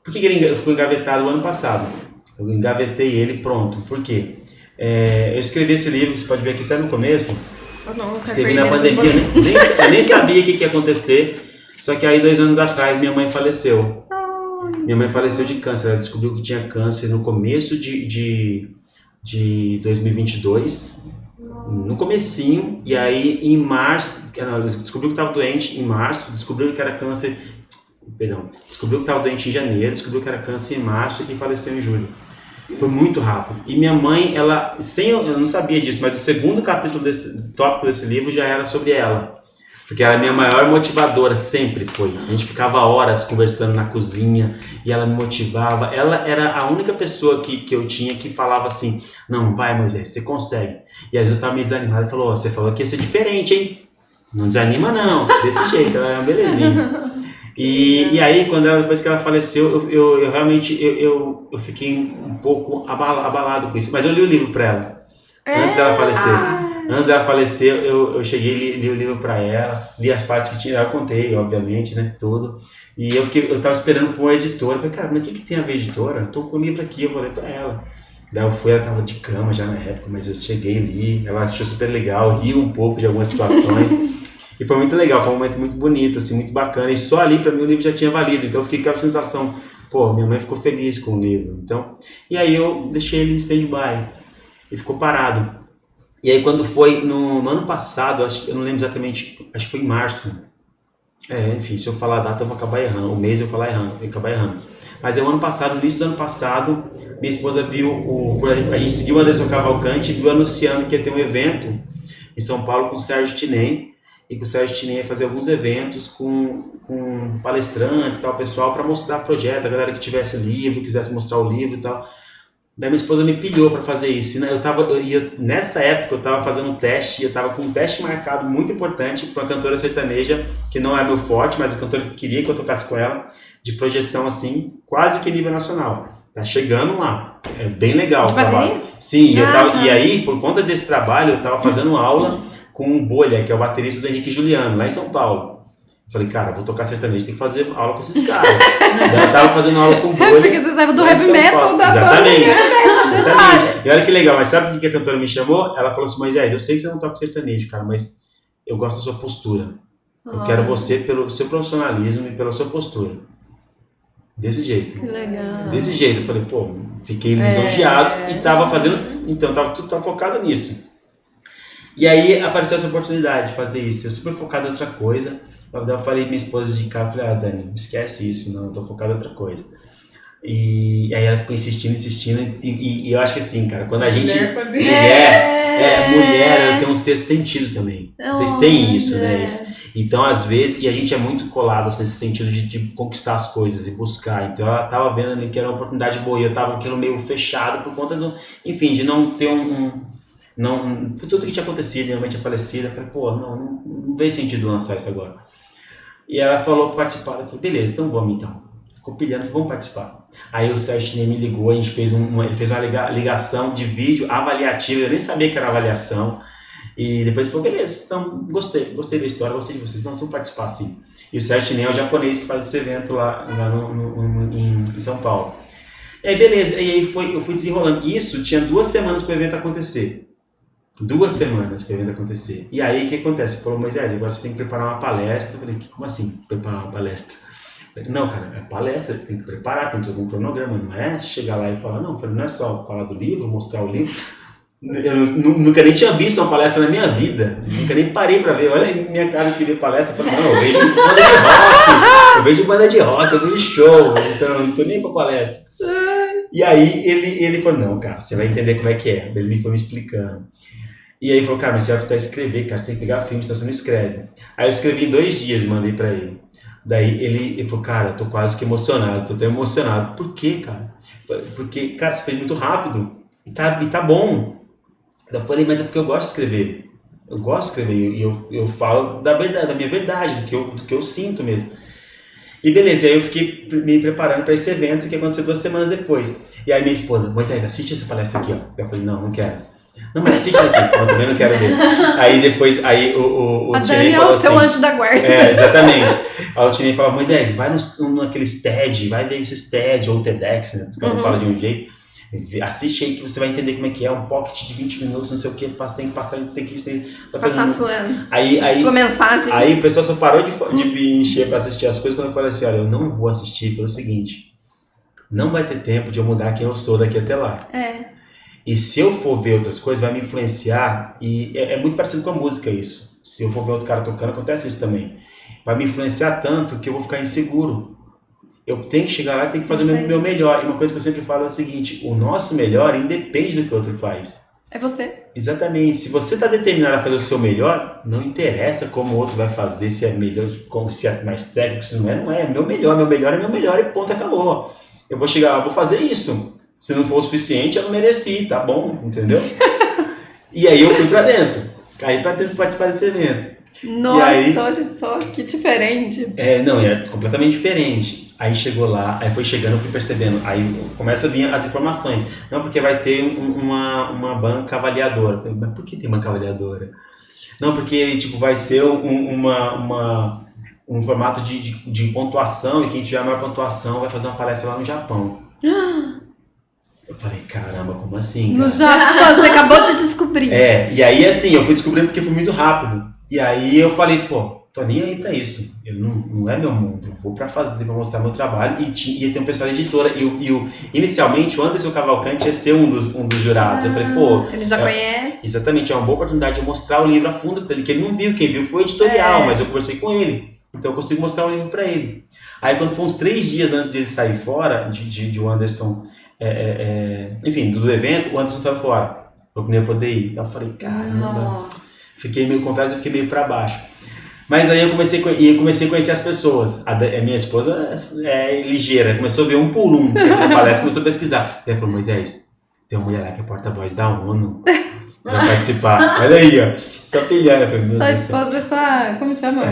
Por que ele ficou engavetado o ano passado? Eu engavetei ele pronto. Por quê? Eu escrevi esse livro, você pode ver aqui até no começo. Escrevi na pandemia, eu nem sabia o que ia acontecer. Só que aí 2 anos atrás minha mãe faleceu. Minha mãe faleceu de câncer. Ela descobriu que tinha câncer no começo de 2022. No comecinho, e aí em março, ela descobriu que estava doente em março, descobriu que era câncer, descobriu que estava doente em janeiro, descobriu que era câncer em março e faleceu em julho. Foi muito rápido. E minha mãe, ela, eu não sabia disso, mas o segundo capítulo tópico desse livro já era sobre ela. Porque ela é a minha maior motivadora, sempre foi. A gente ficava horas conversando na cozinha e ela me motivava. Ela era a única pessoa que eu tinha que falava assim, não, vai Moisés, você consegue. E às vezes eu tava meio desanimado e falou, você falou que ia ser diferente, hein? Não desanima não, desse jeito, ela é uma belezinha. E aí, depois que ela faleceu, eu realmente eu fiquei um pouco abalado com isso. Mas eu li o livro para ela, antes dela falecer. Antes dela falecer, eu cheguei e li o livro para ela, li as partes que tinha, eu contei, obviamente, né, tudo. E eu tava esperando por uma editora, eu falei, cara, mas o que tem a ver editora? Eu tô com o livro aqui, eu vou ler para ela. Daí eu fui, ela tava de cama já na época, mas eu cheguei e li, ela achou super legal, riu um pouco de algumas situações. E foi muito legal, foi um momento muito bonito, assim, muito bacana. E só ali, para mim, o livro já tinha valido. Então eu fiquei com aquela sensação, pô, minha mãe ficou feliz com o livro. Então, e aí eu deixei ele em stand-by e ficou parado. E aí quando foi no ano passado, eu não lembro exatamente, acho que foi em março. Enfim, se eu falar a data eu vou acabar errando, o mês eu vou acabar errando. Mas é o ano passado, no início do ano passado, minha esposa viu, a gente seguiu o Anderson Cavalcante e viu anunciando que ia ter um evento em São Paulo com o Sérgio Tinem. E que o Sérgio Tinem ia fazer alguns eventos com palestrantes, tal, pessoal, para mostrar o projeto, a galera que tivesse livro, quisesse mostrar o livro e tal. Daí minha esposa me pilhou para fazer isso. Nessa época eu estava fazendo um teste, eu estava com um teste marcado muito importante para uma cantora sertaneja, que não é meu forte, mas a cantora queria que eu tocasse com ela, de projeção assim, quase que nível nacional. Tá chegando lá, é bem legal o trabalho. Sim, e aí, por conta desse trabalho, eu estava fazendo aula com o Bolha, que é o baterista do Henrique Juliano, lá em São Paulo. Eu falei, cara, vou tocar sertanejo, tem que fazer aula com esses caras. Eu tava fazendo aula com o Bolha. Porque você saiu do heavy metal da Exatamente. E olha que legal, mas sabe o que a cantora me chamou? Ela falou assim, Moisés, eu sei que você não toca sertanejo, cara, mas eu gosto da sua postura. Eu quero você pelo seu profissionalismo e pela sua postura. Desse jeito. Que legal. Desse jeito. Eu falei, pô, fiquei lisonjeado e tava fazendo... Então, tava focado nisso. E aí apareceu essa oportunidade de fazer isso. Eu super focado em outra coisa. Eu falei pra minha esposa de cá, falei, Dani, esquece isso, não, eu tô focado em outra coisa. E aí ela ficou insistindo, e eu acho que assim, cara, quando a gente... Mulher, ela tem um sexto sentido também. Vocês têm isso, né? Então, às vezes, e a gente é muito colado assim, nesse sentido de conquistar as coisas e buscar. Então, ela tava vendo ali que era uma oportunidade boa e eu tava com aquilo meio fechado por conta do... Enfim, de não ter por tudo que tinha acontecido, minha mãe tinha falecido, eu falei, pô, não veio sentido lançar isso agora. E ela falou para participar, eu falei, beleza, então vamos então. Ficou pilhando que vamos participar. Aí o Sérgio me ligou, a gente fez uma ligação de vídeo avaliativa, eu nem sabia que era avaliação. E depois ele falou, beleza, então gostei da história, gostei de vocês, então vamos participar sim. E o Sérgio é o japonês que faz esse evento lá em São Paulo. E aí beleza, e aí eu fui desenrolando. Isso tinha 2 semanas para o evento acontecer. 2 semanas para o evento acontecer. E aí o que acontece? Ele falou, Moisés, agora você tem que preparar uma palestra. Eu falei, como assim preparar uma palestra? Eu falei, não, cara, é palestra, tem que preparar, tem todo um cronograma, não é chegar lá e falar, não. Eu falei, não é só falar do livro, mostrar o livro. Eu nunca nem tinha visto uma palestra na minha vida, nunca nem parei para ver. Olha aí minha cara de que ver palestra, eu falei, não, eu vejo banda de rock, eu vejo show, então eu não tô nem pra palestra. E aí ele falou, não, cara, você vai entender como é que é. Ele me foi me explicando. E aí ele falou, cara, mas você vai precisar escrever, cara, você tem que pegar filme, senão você não escreve. Aí eu escrevi em 2 dias e mandei pra ele. Daí ele falou, cara, eu tô quase que emocionado, tô até emocionado. Por quê, cara? Porque, cara, você fez muito rápido e tá bom. Eu falei, mas é porque eu gosto de escrever. Eu gosto de escrever e eu falo da verdade, da minha verdade, do que eu sinto mesmo. E beleza, aí eu fiquei me preparando para esse evento que aconteceu 2 semanas depois. E aí minha esposa, Moisés, assiste essa palestra aqui, ó. Eu falei, não quero. Não, mas assiste aqui, eu também não quero ver. Aí depois, o Tinei falou assim... seu anjo da guarda. Exatamente. Aí o Tinei falou, Moisés, vai naqueles TED, vai ver esses TED ou TEDx, né? Cada um fala de um jeito. Assiste aí que você vai entender como é que é, um pocket de 20 minutos, não sei o que, tem que passar, tem que passar sua mensagem. Aí o pessoal só parou de me encher para assistir as coisas quando eu falei assim, olha, eu não vou assistir pelo seguinte, não vai ter tempo de eu mudar quem eu sou daqui até lá. E se eu for ver outras coisas, vai me influenciar, e é muito parecido com a música isso. Se eu for ver outro cara tocando, acontece isso também. Vai me influenciar tanto que eu vou ficar inseguro. eu tenho que chegar lá e tenho que fazer Isso o aí. meu melhor. E uma coisa que eu sempre falo é o seguinte, o nosso melhor independe do que o outro faz. É você. Exatamente. Se você está determinado a fazer o seu melhor, não interessa como o outro vai fazer, se é melhor, se é mais técnico, se não é, não é. Meu melhor é meu melhor e ponto, acabou. Eu vou chegar lá, vou fazer isso. Se não for o suficiente, eu não mereci, tá bom, entendeu? E aí eu fui pra dentro. Caí pra dentro pra participar desse evento. Nossa, aí- olha só, que diferente. Não, é completamente diferente. Aí chegou lá, aí foi chegando, eu fui percebendo. Aí começa a vir as informações. Não, porque vai ter uma banca avaliadora. Eu falei, mas por que tem banca avaliadora? Não, porque tipo, vai ser um formato de pontuação e quem tiver a maior pontuação vai fazer uma palestra lá no Japão. Eu falei, caramba, como assim? No Cara? Japão, você acabou de descobrir. E aí assim, eu fui descobrindo porque foi muito rápido. E aí eu falei, pô, tô nem aí pra isso. Eu não é meu mundo. Eu vou pra mostrar meu trabalho. E ia ter um pessoal da editora. Inicialmente, o Anderson Cavalcante ia ser um dos jurados. Eu falei, pô... Ele já conhece. Exatamente, é uma boa oportunidade de eu mostrar o livro a fundo pra ele, que ele não viu. Quem viu foi o editorial, mas eu conversei com ele. Então eu consigo mostrar o livro pra ele. Aí quando foi uns 3 dias antes de ele sair fora, de o Anderson... enfim, do evento, o Anderson saiu fora. Eu não ia poder ir. Então eu falei, caramba... Nossa. Fiquei meio confesso, eu fiquei meio pra baixo. Mas aí eu comecei a conhecer as pessoas. A minha esposa é ligeira, começou a ver um por um na palestra, começou a pesquisar. Ela falou, Moisés, tem uma mulher lá que é porta-voz da ONU, vai participar. Olha aí, ó, só pilhando. Sua esposa é sua... Como chama?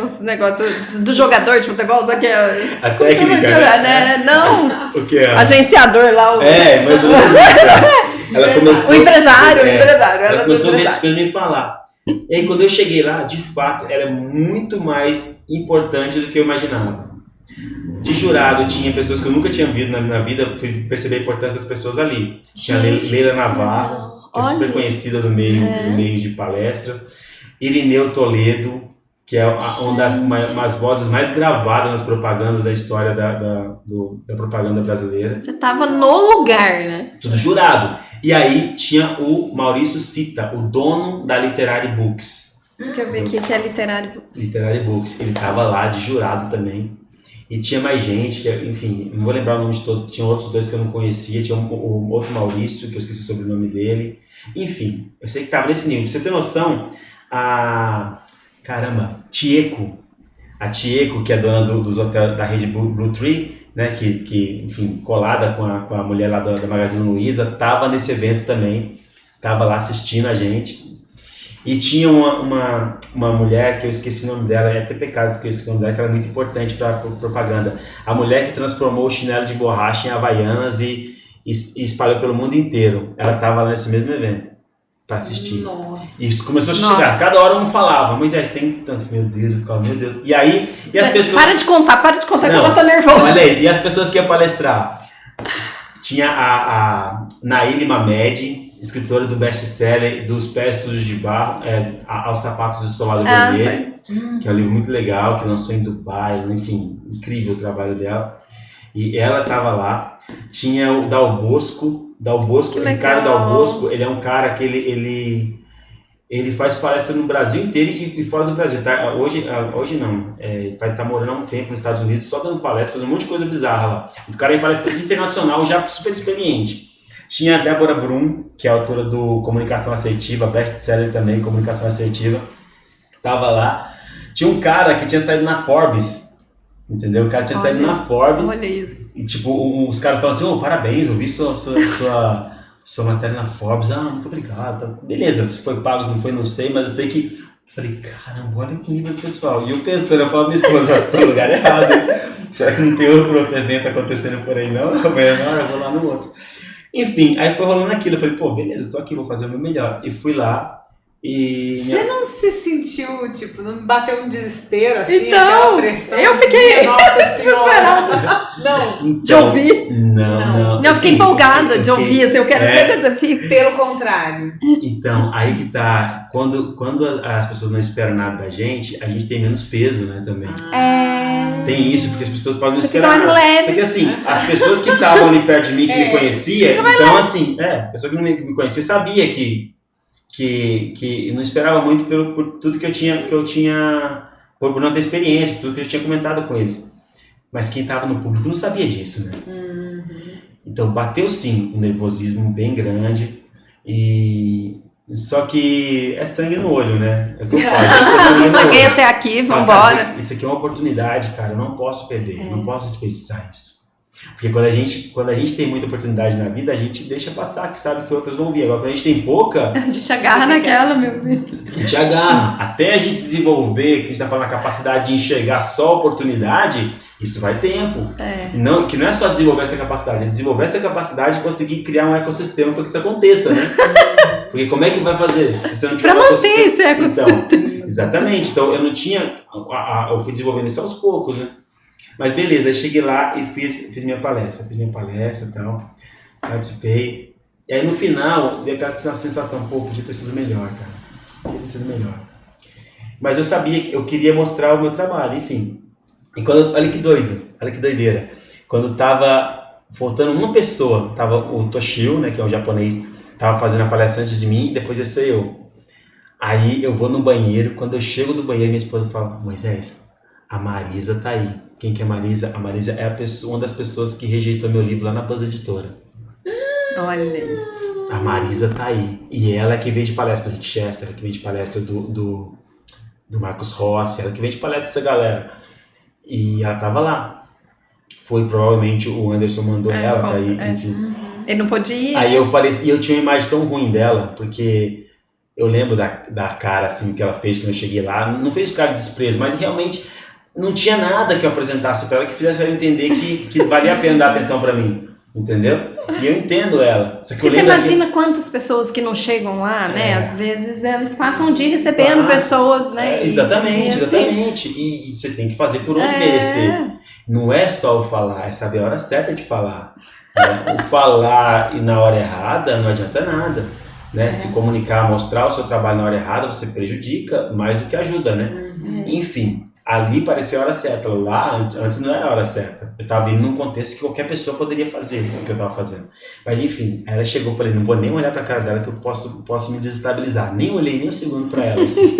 Os negócios do jogador de futebol, só que é... A Como chama técnica, aquilo? né? Não, O que é? agenciador lá. Mais ou menos isso. Ela começou, O empresário. Ela começou a ver essas coisas e me falar. E aí quando eu cheguei lá, de fato, era muito mais importante do que eu imaginava. De jurado, tinha pessoas que eu nunca tinha visto na minha vida, fui perceber a importância das pessoas ali. Tinha Leila Navarro, que é super conhecida do meio de palestra. Irineu Toledo, que é uma das vozes mais gravadas nas propagandas da história da propaganda brasileira. Você tava no lugar, né? Tudo jurado. E aí tinha o Maurício Cita, o dono da Literary Books. Deixa eu ver o que é literário. Literary Books. Ele tava lá de jurado também. E tinha mais gente, que, enfim, não vou lembrar o nome de todos. Tinha outros 2 que eu não conhecia. Tinha o outro Maurício, que eu esqueci o sobrenome dele. Enfim, eu sei que tava nesse nível. Pra você ter noção, Tieco. A Tieco, que é dona dos hotéis da rede Blue Tree, né, que enfim, colada com a mulher lá da Magazine Luiza, tava nesse evento também, tava lá assistindo a gente. E tinha uma mulher, que eu esqueci o nome dela, é até pecado que eu esqueci o nome dela, que ela é muito importante para propaganda. A mulher que transformou o chinelo de borracha em Havaianas e espalhou pelo mundo inteiro. Ela tava lá nesse mesmo evento para assistir. Nossa. E começou a chegar, cada hora um falava, Moisés, tem tanto, meu Deus, eu ficava, meu Deus. E aí, as pessoas... Para de contar, que eu Não, já tô nervosa. Olha aí, e as pessoas que iam palestrar? Tinha a Naíli Mamed, escritora do best-seller Dos Pés Sujos de Barro, Aos Sapatos do Solado Vermelho, que é um livro muito legal, que lançou em Dubai, enfim, incrível o trabalho dela. E ela estava lá. Tinha o Dal Bosco, Ricardo Dal Bosco, ele é um cara que ele faz palestra no Brasil inteiro e fora do Brasil. Tá? Hoje não, vai estar morando há um tempo nos Estados Unidos, só dando palestra, fazendo um monte de coisa bizarra lá. O cara é palestrante internacional, já super experiente. Tinha a Débora Brum, que é autora do Comunicação Assertiva, best-seller também, Comunicação Assertiva, tava lá. Tinha um cara que tinha saído na Forbes, entendeu? O cara tinha saído na Forbes. Olha isso. E tipo, os caras falam assim, parabéns, eu vi sua matéria na Forbes. Muito obrigado. Tá. Beleza, se foi pago, se não foi, não sei, mas eu sei que... Falei, caramba, olha que nível pessoal. E eu pensando, eu falo, minha esposa, eu tô no lugar errado, hein? Será que não tem outro evento acontecendo por aí, não? Eu vou lá no outro. Enfim, aí foi rolando aquilo. Eu falei, beleza, tô aqui, vou fazer o meu melhor. E fui lá e... Você não se sentiu, tipo, não bateu um desespero, assim, então, aquela pressão? Eu fiquei desesperada. Não. De ouvir? Não. Eu fiquei empolgada de ouvir, assim, eu quero ver o desafio. Pelo contrário. Então, aí que tá, quando as pessoas não esperam nada da gente, a gente tem menos peso, né, também. Tem isso, porque as pessoas podem não Você esperar fica mais nada. leve. Só que assim, as pessoas que estavam ali perto de mim, que me conhecia, então assim, a pessoa que não me conhecia sabia que não esperava muito por tudo que eu tinha, por não ter experiência, por tudo que eu tinha comentado com eles. Mas quem estava no público não sabia disso, né? Então bateu sim um nervosismo bem grande. Só que é sangue no olho, né? É o que eu falo. Eu cheguei até aqui, vambora. Isso aqui é uma oportunidade, cara. Eu não posso perder, não posso desperdiçar isso. Porque quando a gente tem muita oportunidade na vida, a gente deixa passar, que sabe que outras vão vir. Agora, quando a gente tem pouca... A gente agarra naquela, meu filho. A gente agarra. Até a gente desenvolver, que a gente tá falando, a capacidade de enxergar só a oportunidade, isso vai tempo. Não, que não é só desenvolver essa capacidade, é desenvolver essa capacidade de conseguir criar um ecossistema para que isso aconteça, né? Porque como é que vai fazer? Se você não tiver para manter esse ecossistema. Então, exatamente. Então, eu não tinha... Eu fui desenvolvendo isso aos poucos, né? Mas beleza, aí cheguei lá e fiz minha palestra. Fiz minha palestra e tal, participei. E aí no final, veio aquela sensação, pô, podia ter sido melhor, cara. Podia ter sido melhor. Mas eu sabia que eu queria mostrar o meu trabalho, enfim. E quando, olha que doido, olha que doideira. Quando tava faltando uma pessoa, tava o Toshio, né, que é um japonês, tava fazendo a palestra antes de mim e depois ia ser eu. Aí eu vou no banheiro, quando eu chego do banheiro, minha esposa fala, Moisés, a Marisa tá aí. Quem que é a Marisa? A Marisa é uma das pessoas que rejeitou meu livro lá na Buzz Editora. Olha isso. A Marisa tá aí. E ela é que vem de palestra do Rick Chester, ela que vem de palestra do Marcos Rossi, ela que vem de palestra dessa galera. E ela tava lá. Foi provavelmente o Anderson mandou ela pra ir. Ele não podia. Aí eu falei assim, e eu tinha uma imagem tão ruim dela, porque eu lembro da cara assim que ela fez quando eu cheguei lá. Não fez cara de desprezo, mas realmente não tinha nada que eu apresentasse pra ela que fizesse ela entender que valia a pena dar atenção pra mim. Entendeu? E eu entendo ela. Só que você imagina quantas pessoas que não chegam lá, né? Às vezes eles passam o dia recebendo pessoas, né? Exatamente, exatamente. E você tem que fazer por onde merecer. Não é só o falar, é saber a hora certa de falar. Né? O falar e na hora errada não adianta nada. Né? Se comunicar, mostrar o seu trabalho na hora errada, você prejudica mais do que ajuda, né? Enfim. Ali parecia a hora certa, lá antes não era a hora certa. Eu estava indo num contexto que qualquer pessoa poderia fazer o que eu estava fazendo. Mas enfim, ela chegou, eu falei, não vou nem olhar para a cara dela que eu posso me desestabilizar. Nem olhei nem um segundo para ela. Assim.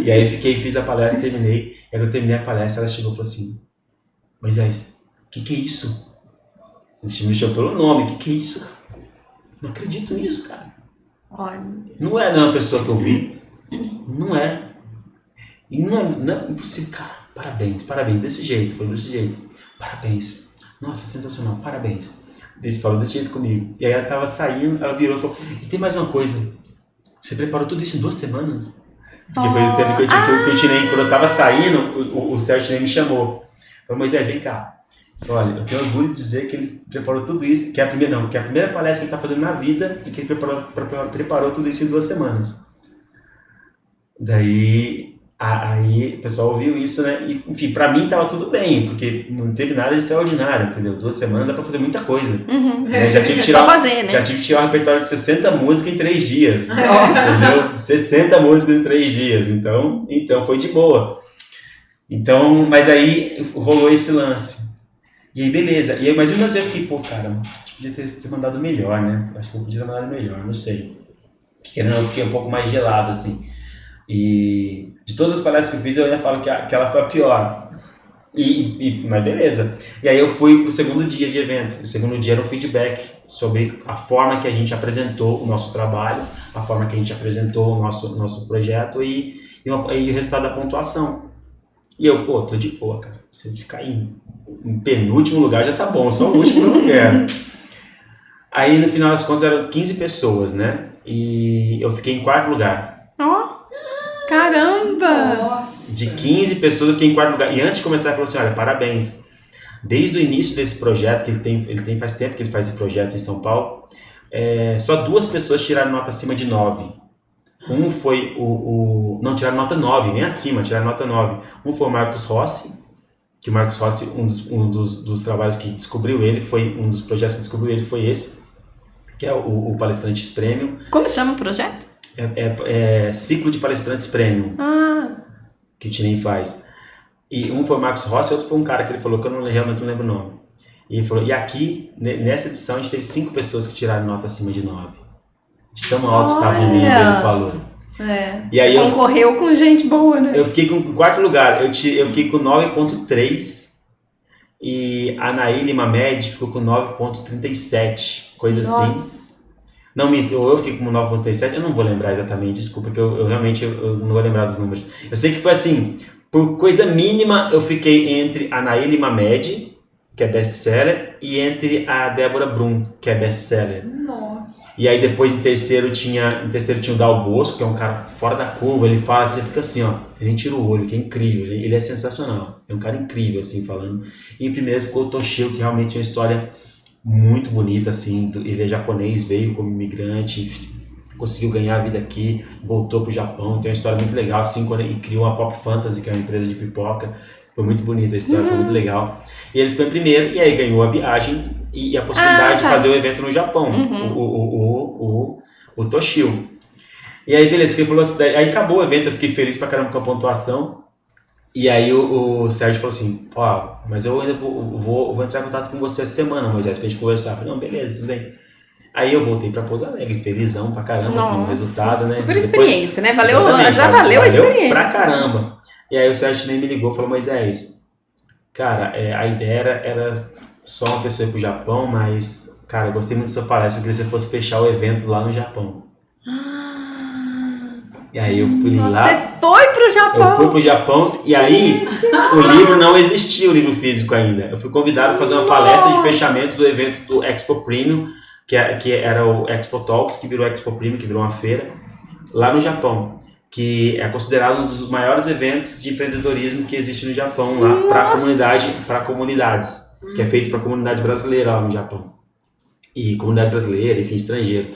E aí fiz a palestra, terminei. E quando eu terminei a palestra, ela chegou e falou assim, Moisés, o que é isso? A gente me chamou pelo nome, o que é isso? Não acredito nisso, cara. Olha. Não é a mesma pessoa que eu vi. Não é. E não é impossível, cara, parabéns, desse jeito, parabéns, nossa, sensacional, parabéns. Ele falou desse jeito comigo. E aí ela tava saindo, ela virou e falou, e tem mais uma coisa, você preparou tudo isso em 2 semanas? Porque foi o tempo que eu tirei, quando eu tava saindo, o Sérgio me chamou. Falou, Moisés, vem cá. Olha, eu tenho orgulho de dizer que ele preparou tudo isso, que é a primeira palestra que ele tá fazendo na vida e que ele preparou tudo isso em 2 semanas. Daí o pessoal ouviu isso, né? E, enfim, pra mim tava tudo bem, porque não teve nada de extraordinário, entendeu? 2 semanas dá pra fazer muita coisa. Já tive que tirar, já tive que tirar um repertório de 60 músicas em 3 dias. Nossa. Entendeu? 60 músicas em 3 dias. Então foi de boa. Então, mas aí rolou esse lance. E aí, beleza. E aí, mas eu fiquei, pô, cara, podia ter mandado melhor, né? Acho que eu podia ter mandado melhor, não sei. Querendo, eu fiquei um pouco mais gelado, assim. E de todas as palestras que eu fiz, eu ainda falo que ela foi a pior. Mas beleza. E aí eu fui pro segundo dia de evento. O segundo dia era um feedback sobre a forma que a gente apresentou o nosso trabalho, a forma que a gente apresentou o nosso projeto e o resultado da pontuação. E eu, pô, tô de boa, cara. Se eu ficar em penúltimo lugar já tá bom, só o último eu não quero. Aí no final das contas eram 15 pessoas, né? E eu fiquei em 4º lugar. Caramba! Nossa. De 15 pessoas eu fiquei em 4º lugar. E antes de começar, ele falou assim, olha, parabéns. Desde o início desse projeto, que ele tem faz tempo que ele faz esse projeto em São Paulo, só 2 pessoas tiraram nota acima de 9. Um foi não, tiraram nota 9, nem acima, tiraram nota 9. Um foi o Marcos Rossi, que o Marcos Rossi, um dos trabalhos que descobriu ele, um dos projetos que descobriu ele foi esse, que é o Palestrantes Premium. Como chama o projeto? Ciclo de Palestrantes Premium, que o Tinem faz. E um foi o Marcos Rossi, e outro foi um cara que ele falou, que eu realmente não lembro o nome. E ele falou, e aqui, nessa edição, a gente teve 5 pessoas que tiraram nota acima de 9. De tão alto estava o nível, ele falou. E aí você concorreu com gente boa, né? Eu fiquei com 4º lugar, eu fiquei com 9.3. e a Naíla Mamed ficou com 9,37, coisa assim. Não, eu fiquei com 9,37, eu não vou lembrar exatamente, desculpa, que eu realmente eu não vou lembrar dos números. Eu sei que foi assim, por coisa mínima eu fiquei entre a Naíla Mamed, que é best-seller, e entre a Débora Brum, que é best-seller. Nossa. E aí depois em terceiro tinha o Dal Bosco, que é um cara fora da curva, ele fala, você fica assim, ó, ele tira o olho, que é incrível, ele é sensacional, é um cara incrível, assim, falando. E em primeiro ficou o Toshio, que realmente é uma história muito bonita, assim, ele é japonês, veio como imigrante, conseguiu ganhar a vida aqui, voltou pro Japão, tem uma história muito legal, assim, e criou a Pop Fantasy, que é uma empresa de pipoca. Foi muito bonita a história, foi muito legal. E ele ficou em primeiro, e aí ganhou a viagem e a possibilidade de fazer o evento no Japão, o Toshio. E aí, beleza, que ele falou assim, aí acabou o evento, eu fiquei feliz pra caramba com a pontuação. E aí o Sérgio falou assim, ó, mas eu ainda vou entrar em contato com você essa semana, Moisés, pra gente conversar. Eu falei, não, beleza, tudo bem. Aí eu voltei pra Pouso Alegre, felizão pra caramba com o resultado, né? Super experiência, né? Valeu, exatamente, já valeu a experiência. Pra caramba. E aí o Sérgio nem me ligou e falou, Moisés, cara, a ideia era só uma pessoa ir pro Japão, mas, cara, eu gostei muito da sua palestra, eu queria que você fosse fechar o evento lá no Japão. E aí eu fui lá. Você foi pro Japão? Eu fui pro Japão e aí o livro não existia, o livro físico ainda. Eu fui convidado a fazer uma palestra de fechamento do evento do Expo Premium, que era o Expo Talks, que virou Expo Premium, que virou uma feira, lá no Japão, que é considerado um dos maiores eventos de empreendedorismo que existe no Japão, lá para comunidades, que é feito para a comunidade brasileira lá no Japão. E comunidade brasileira, enfim, estrangeiro.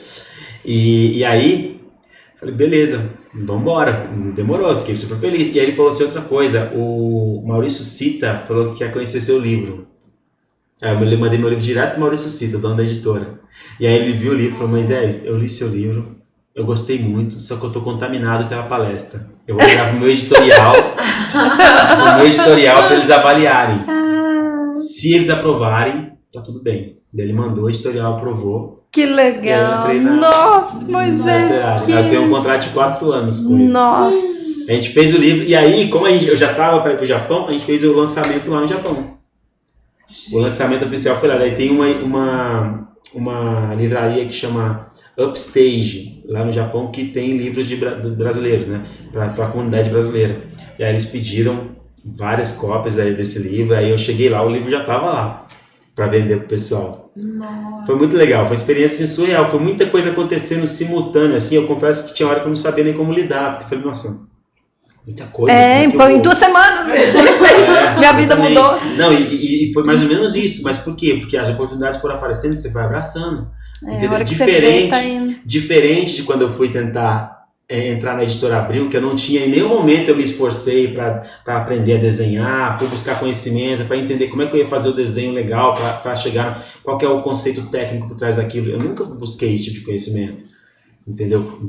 E aí, falei, beleza, vambora, demorou, fiquei super feliz. E aí ele falou assim, outra coisa, o Maurício Sita falou que quer conhecer seu livro. Aí eu mandei meu livro direto pro Maurício Sita, o dono da editora. E aí ele viu o livro e falou, Moisés, eu li seu livro, eu gostei muito, só que eu tô contaminado pela palestra. Eu vou mandar pro meu editorial, para eles avaliarem. Se eles aprovarem, tá tudo bem. Daí ele mandou, o editorial aprovou. Que legal! Nossa, Moisés! Eu tenho um contrato de 4 anos com eles. Nossa! A gente fez o livro, e aí, como eu já tava para ir pro Japão, a gente fez o lançamento lá no Japão. O lançamento oficial foi lá. Daí tem uma livraria que chama Upstage, lá no Japão, que tem livros de brasileiros, né? Para a comunidade brasileira. E aí eles pediram várias cópias aí desse livro, aí eu cheguei lá, o livro já estava lá para vender pro pessoal. Nossa. Foi muito legal, foi uma experiência assim, surreal, foi muita coisa acontecendo simultânea, assim, eu confesso que tinha hora que eu não sabia nem como lidar, porque eu falei, nossa, muita coisa. Em 2 semanas, minha vida mudou. Não, e foi mais ou menos isso, mas por quê? Porque as oportunidades foram aparecendo e você vai abraçando. A hora que você vê, tá indo. Diferente de quando eu fui tentar entrar na Editora Abril, que eu não tinha, em nenhum momento eu me esforcei para aprender a desenhar, fui buscar conhecimento, para entender como é que eu ia fazer o desenho legal, para chegar, qual que é o conceito técnico por trás daquilo. Eu nunca busquei esse tipo de conhecimento, entendeu?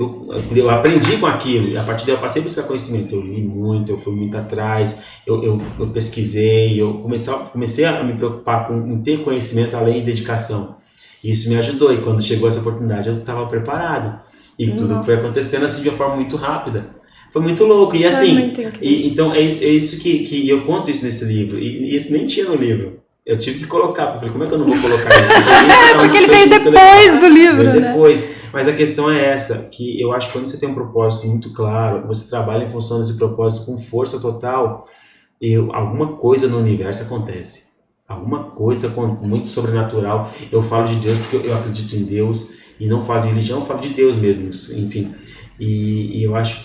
Eu aprendi com aquilo, e a partir daí eu passei a buscar conhecimento, eu li muito, eu fui muito atrás, eu pesquisei, eu comecei a me preocupar em ter conhecimento além de dedicação. E isso me ajudou, e quando chegou essa oportunidade eu estava preparado. E tudo foi acontecendo assim de uma forma muito rápida. Foi muito louco. E assim, então é isso que eu conto isso nesse livro. E isso nem tinha no livro. Eu tive que colocar, porque eu falei, como é que eu não vou colocar isso? Porque ele veio depois do livro, né? Depois. Mas a questão é essa, que eu acho que quando você tem um propósito muito claro, você trabalha em função desse propósito com força total, alguma coisa no universo acontece. Alguma coisa muito sobrenatural. Eu falo de Deus porque eu acredito em Deus. E não falo de religião, eu falo de Deus mesmo, enfim. E eu acho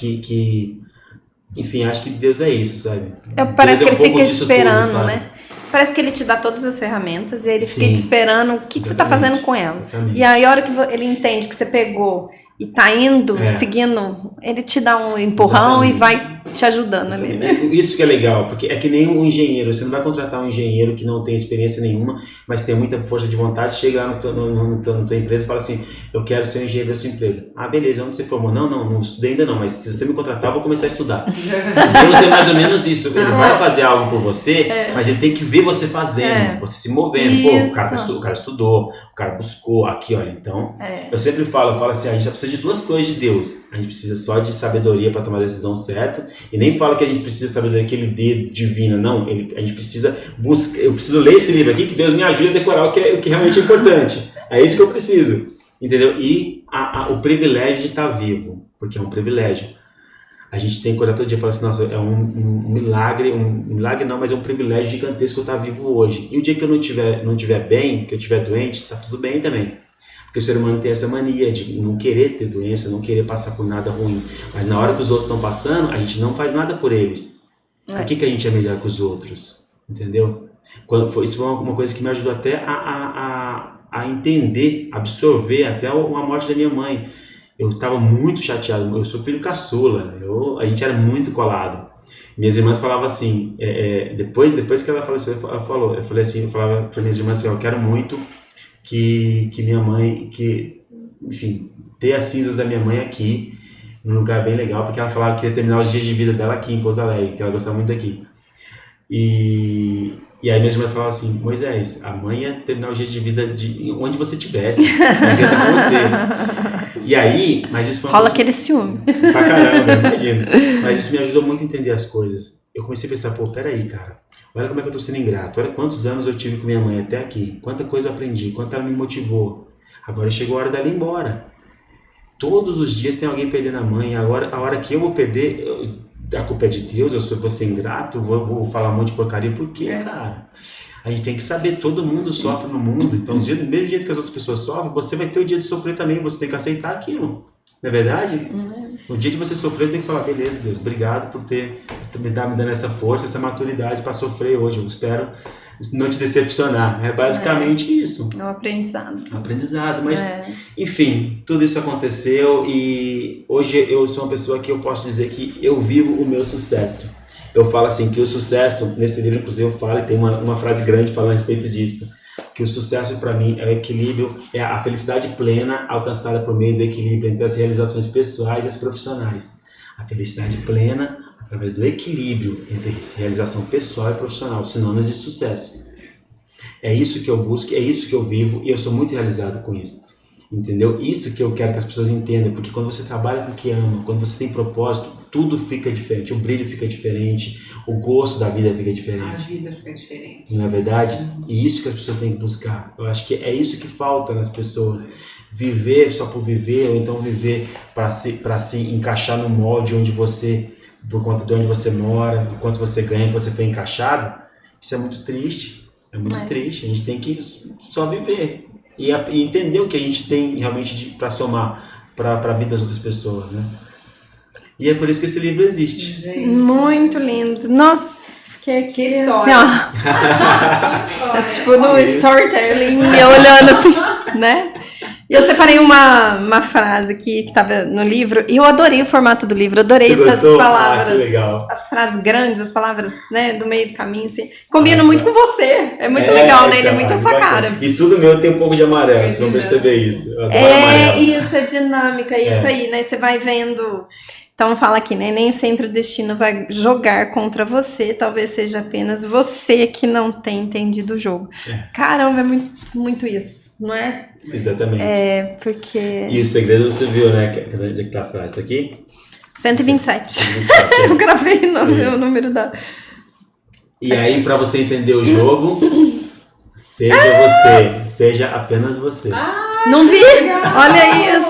enfim, acho que Deus é isso, sabe? Parece que ele fica esperando, tudo, né? Parece que ele te dá todas as ferramentas e ele fica te esperando o que você tá fazendo com ela. Exatamente. E aí, a hora que ele entende que você pegou e tá indo, seguindo, ele te dá um empurrão e vai te ajudando ali, né? Isso que é legal, porque é que nem um engenheiro, você não vai contratar um engenheiro que não tem experiência nenhuma, mas tem muita força de vontade, chega lá na tua empresa e fala assim, eu quero ser um engenheiro da sua empresa. Ah, beleza, onde você formou? Não estudei ainda não, mas se você me contratar, eu vou começar a estudar. Deus é mais ou menos isso, ele vai fazer algo por você, mas ele tem que ver você fazendo, você se movendo. Pô, o cara estudou, o cara buscou, aqui, olha, então, eu sempre falo assim, a gente precisa de 2 coisas de Deus, a gente precisa só de sabedoria para tomar a decisão certa E nem falo que a gente precisa saber daquele dedo divino, não. A gente precisa buscar, eu preciso ler esse livro aqui, que Deus me ajude a decorar o que realmente é importante. É isso que eu preciso, entendeu? E o privilégio de estar vivo, porque é um privilégio. A gente tem que acordar todo dia e falar assim, nossa, é um milagre, milagre não, mas é um privilégio gigantesco eu estar vivo hoje. E o dia que eu não tiver bem, que eu estiver doente, tá tudo bem também. Porque o ser humano tem essa mania de não querer ter doença, não querer passar por nada ruim. Mas na hora que os outros estão passando, a gente não faz nada por eles. Por que a gente é melhor que os outros? Entendeu? Isso foi uma coisa que me ajudou até a entender, absorver até a morte da minha mãe. Eu estava muito chateado, eu sou filho caçula, a gente era muito colado. Minhas irmãs falavam assim, depois que ela faleceu, eu falava para minhas irmãs assim, eu quero muito que minha mãe, enfim, ter as cinzas da minha mãe aqui, num lugar bem legal, porque ela falava que ia terminar os dias de vida dela aqui em Pouso Alegre, que ela gostava muito daqui. E aí minha irmã falava assim, Moisés, a mãe ia terminar os dias de vida onde você estivesse, não ia estar com você. E aí, mas isso foi uma rola coisa... aquele ciúme. Pra caramba, imagina. Mas isso me ajudou muito a entender as coisas. Eu comecei a pensar, peraí, cara, olha como é que eu tô sendo ingrato, olha quantos anos eu tive com minha mãe até aqui, quanta coisa eu aprendi, quanto ela me motivou. Agora chegou a hora dela ir embora. Todos os dias tem alguém perdendo a mãe, agora a hora que eu vou perder... A culpa é de Deus, vou ser ingrato, vou falar um monte de porcaria, por quê, cara? A gente tem que saber, todo mundo sofre no mundo, então do mesmo jeito que as outras pessoas sofrem, você vai ter o dia de sofrer também, você tem que aceitar aquilo, não é verdade? No dia de você sofrer, você tem que falar, beleza, Deus, obrigado por me dando essa força, essa maturidade para sofrer hoje, eu espero não te decepcionar, é basicamente isso. É um aprendizado. Um aprendizado, mas enfim, tudo isso aconteceu e hoje eu sou uma pessoa que eu posso dizer que eu vivo o meu sucesso. Eu falo assim, que o sucesso, nesse livro inclusive eu falo, e tem uma frase grande falando a respeito disso, que o sucesso para mim é o equilíbrio, é a felicidade plena alcançada por meio do equilíbrio entre as realizações pessoais e as profissionais. A felicidade plena através do equilíbrio entre realização pessoal e profissional, senão não existe sucesso. É isso que eu busco, é isso que eu vivo e eu sou muito realizado com isso. Entendeu? Isso que eu quero que as pessoas entendam, porque quando você trabalha com o que ama, quando você tem propósito, tudo fica diferente, o brilho fica diferente, o gosto da vida fica diferente. A vida fica diferente. Não é verdade? E isso que as pessoas têm que buscar. Eu acho que é isso que falta nas pessoas. Viver só por viver, ou então viver para se encaixar no molde onde você, por conta de onde você mora, do quanto você ganha, que você foi encaixado. Isso é muito triste. É muito triste. A gente tem que só viver. E entender o que a gente tem realmente para somar para a vida das outras pessoas, né? E é por isso que esse livro existe. Gente. Muito lindo. Nossa, fiquei aqui. Que história. Assim, tipo no storytelling, eu olhando assim, né? E eu separei uma frase aqui que estava no livro, e eu adorei o formato do livro, adorei essas palavras, legal. As frases grandes, as palavras, né, do meio do caminho, assim, combina muito com você, é muito legal, né, ele é muito a sua cara. E tudo meu tem um pouco de amarelo, vocês vão perceber isso, eu adoro amarelo. Isso, é dinâmica, isso aí, né, você vai vendo... Então fala aqui, né? Nem sempre o destino vai jogar contra você, talvez seja apenas você que não tem entendido o jogo. Caramba, é muito, muito isso, não é? Exatamente. É, porque... E o segredo você viu, né? Onde é que tá a frase? Tá aqui? 127. Eu gravei no meu número da... E aí, pra você entender o jogo, seja apenas você. Não vi? Olha isso.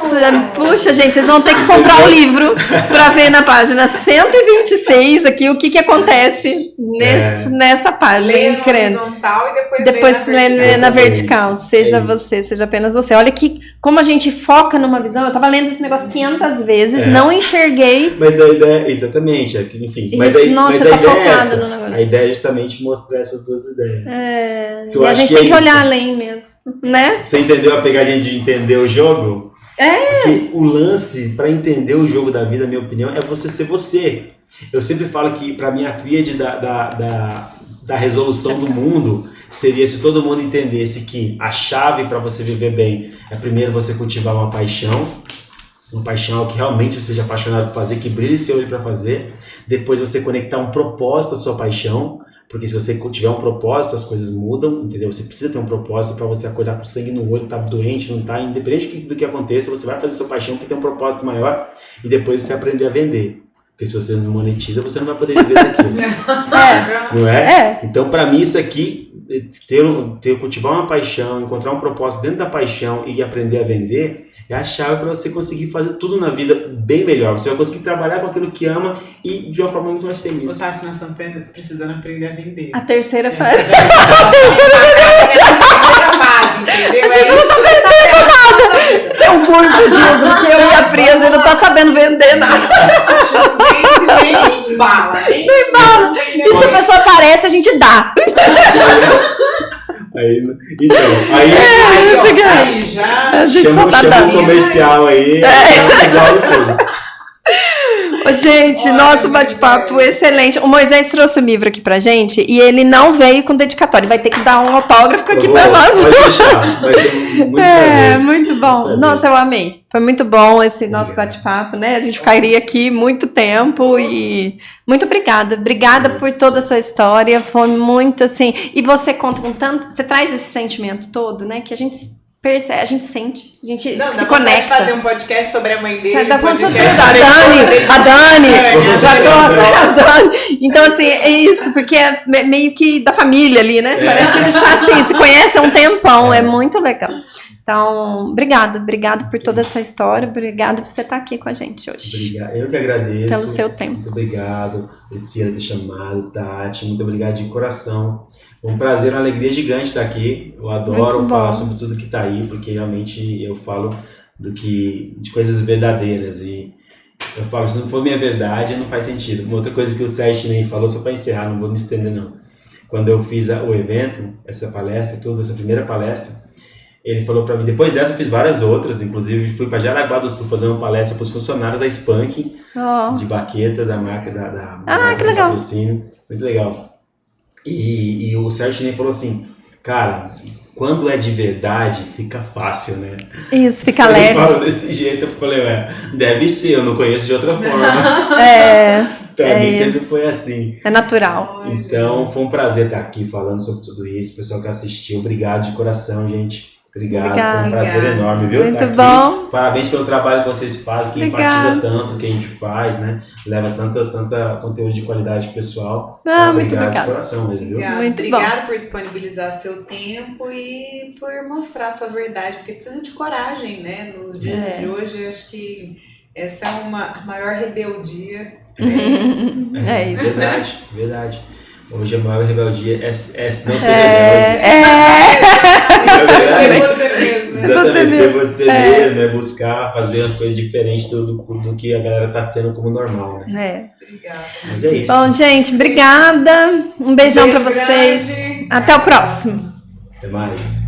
Puxa, gente, vocês vão ter que comprar o livro para ver na página 126 aqui o que acontece nessa página. Lê na horizontal e depois lê na vertical. Seja isso. você, seja apenas você. Olha que como a gente foca numa visão. Eu tava lendo esse negócio 500 vezes, não enxerguei. Mas a ideia, exatamente, enfim. Mas isso, nossa, mas tá a ideia focado é no negócio. A ideia é justamente mostrar essas duas ideias. E a gente tem que olhar além mesmo, né? Você entendeu a pegadinha de entender o jogo? Porque o lance para entender o jogo da vida, na minha opinião, é você ser você. Eu sempre falo que para mim a tríade da resolução do mundo seria se todo mundo entendesse que a chave para você viver bem é primeiro você cultivar uma paixão que realmente você seja apaixonado por fazer, que brilhe seu olho para fazer. Depois você conectar um propósito à sua paixão, porque se você tiver um propósito, as coisas mudam, entendeu? Você precisa ter um propósito para você acordar com sangue no olho, tá doente, não tá, independente do que aconteça, você vai fazer sua paixão que tem um propósito maior e depois você aprender a vender. Porque se você não monetiza, você não vai poder viver daquilo. Não é? É. Então, para mim, isso aqui, cultivar uma paixão, encontrar um propósito dentro da paixão e aprender a vender, é a chave para você conseguir fazer tudo na vida bem melhor. Você vai conseguir trabalhar com aquilo que ama e de uma forma muito mais feliz. O Tati, nós estamos precisando aprender a vender. A terceira fase. A terceira fase, entendeu? A gente não tá vendendo nada. Tem um curso disso que eu e a Pri, a gente não tá sabendo vender nada. Nem bala. Nem bala. E se a pessoa aparece, a gente dá. Aí já a gente chama, só tá chama dando. um comercial aí, Gente, nosso bate-papo excelente. O Moisés trouxe o livro aqui pra gente e ele não veio com dedicatório. Vai ter que dar um autógrafo aqui pra nós. Vai deixar. Vai ser muito prazer. Muito bom. Prazer. Nossa, eu amei. Foi muito bom esse nosso bate-papo, né? A gente ficaria aqui muito tempo e muito obrigada. Obrigada por toda a sua história. Foi muito assim. E você conta com tanto. Você traz esse sentimento todo, né? Que a gente percebe, a gente sente, a gente se conecta. Fazer um podcast sobre a mãe dele. Você dá pra podcast a Dani, já tô a a Dani. Então, assim, é isso, porque é meio que da família ali, né? Parece que a gente tá assim, se conhece há um tempão, é muito legal. Então, obrigada por toda essa história, obrigada por você estar aqui com a gente hoje. Obrigado. Eu que agradeço. Pelo seu tempo. Muito obrigado, Priscila, ter chamado, Tati, muito obrigado de coração. Um prazer, uma alegria gigante estar aqui. Eu adoro falar sobre tudo que está aí, porque realmente eu falo de coisas verdadeiras. E eu falo, se não for minha verdade, não faz sentido. Uma outra coisa que o Sérgio nem falou, só para encerrar, não vou me estender não. Quando eu fiz o evento, essa palestra, essa primeira palestra, ele falou para mim, depois dessa eu fiz várias outras, inclusive fui para Jaraguá do Sul fazer uma palestra para os funcionários da Spank, de baquetas, a marca da que legal. patrocínio, muito legal. E o Sérgio nem falou assim, cara, quando é de verdade, fica fácil, né? Isso, fica Ele leve. falou desse jeito, eu falei, deve ser, eu não conheço de outra forma. Pra mim sempre foi assim. É natural. Então, foi um prazer estar aqui falando sobre tudo isso. Pessoal que assistiu, obrigado de coração, gente. Obrigado, foi um prazer enorme, viu? Muito estar aqui. bom. Parabéns pelo trabalho que vocês fazem, que enfatiza tanto o que a gente faz, né? Leva tanta conteúdo de qualidade pessoal. Muito obrigado. De coração mesmo, viu? Obrigado por disponibilizar seu tempo e por mostrar a sua verdade, porque precisa de coragem, né? Nos dias de hoje, eu acho que essa é a maior rebeldia. É isso. Verdade. Hoje a maior rebeldia é não ser rebelde. Exatamente, ser você mesmo, buscar fazer uma coisa diferente do que a galera tá tendo como normal, né? Obrigada. Mas é isso. Bom, gente, obrigada. Um beijão pra vocês. Grande. Até o próximo. Até mais.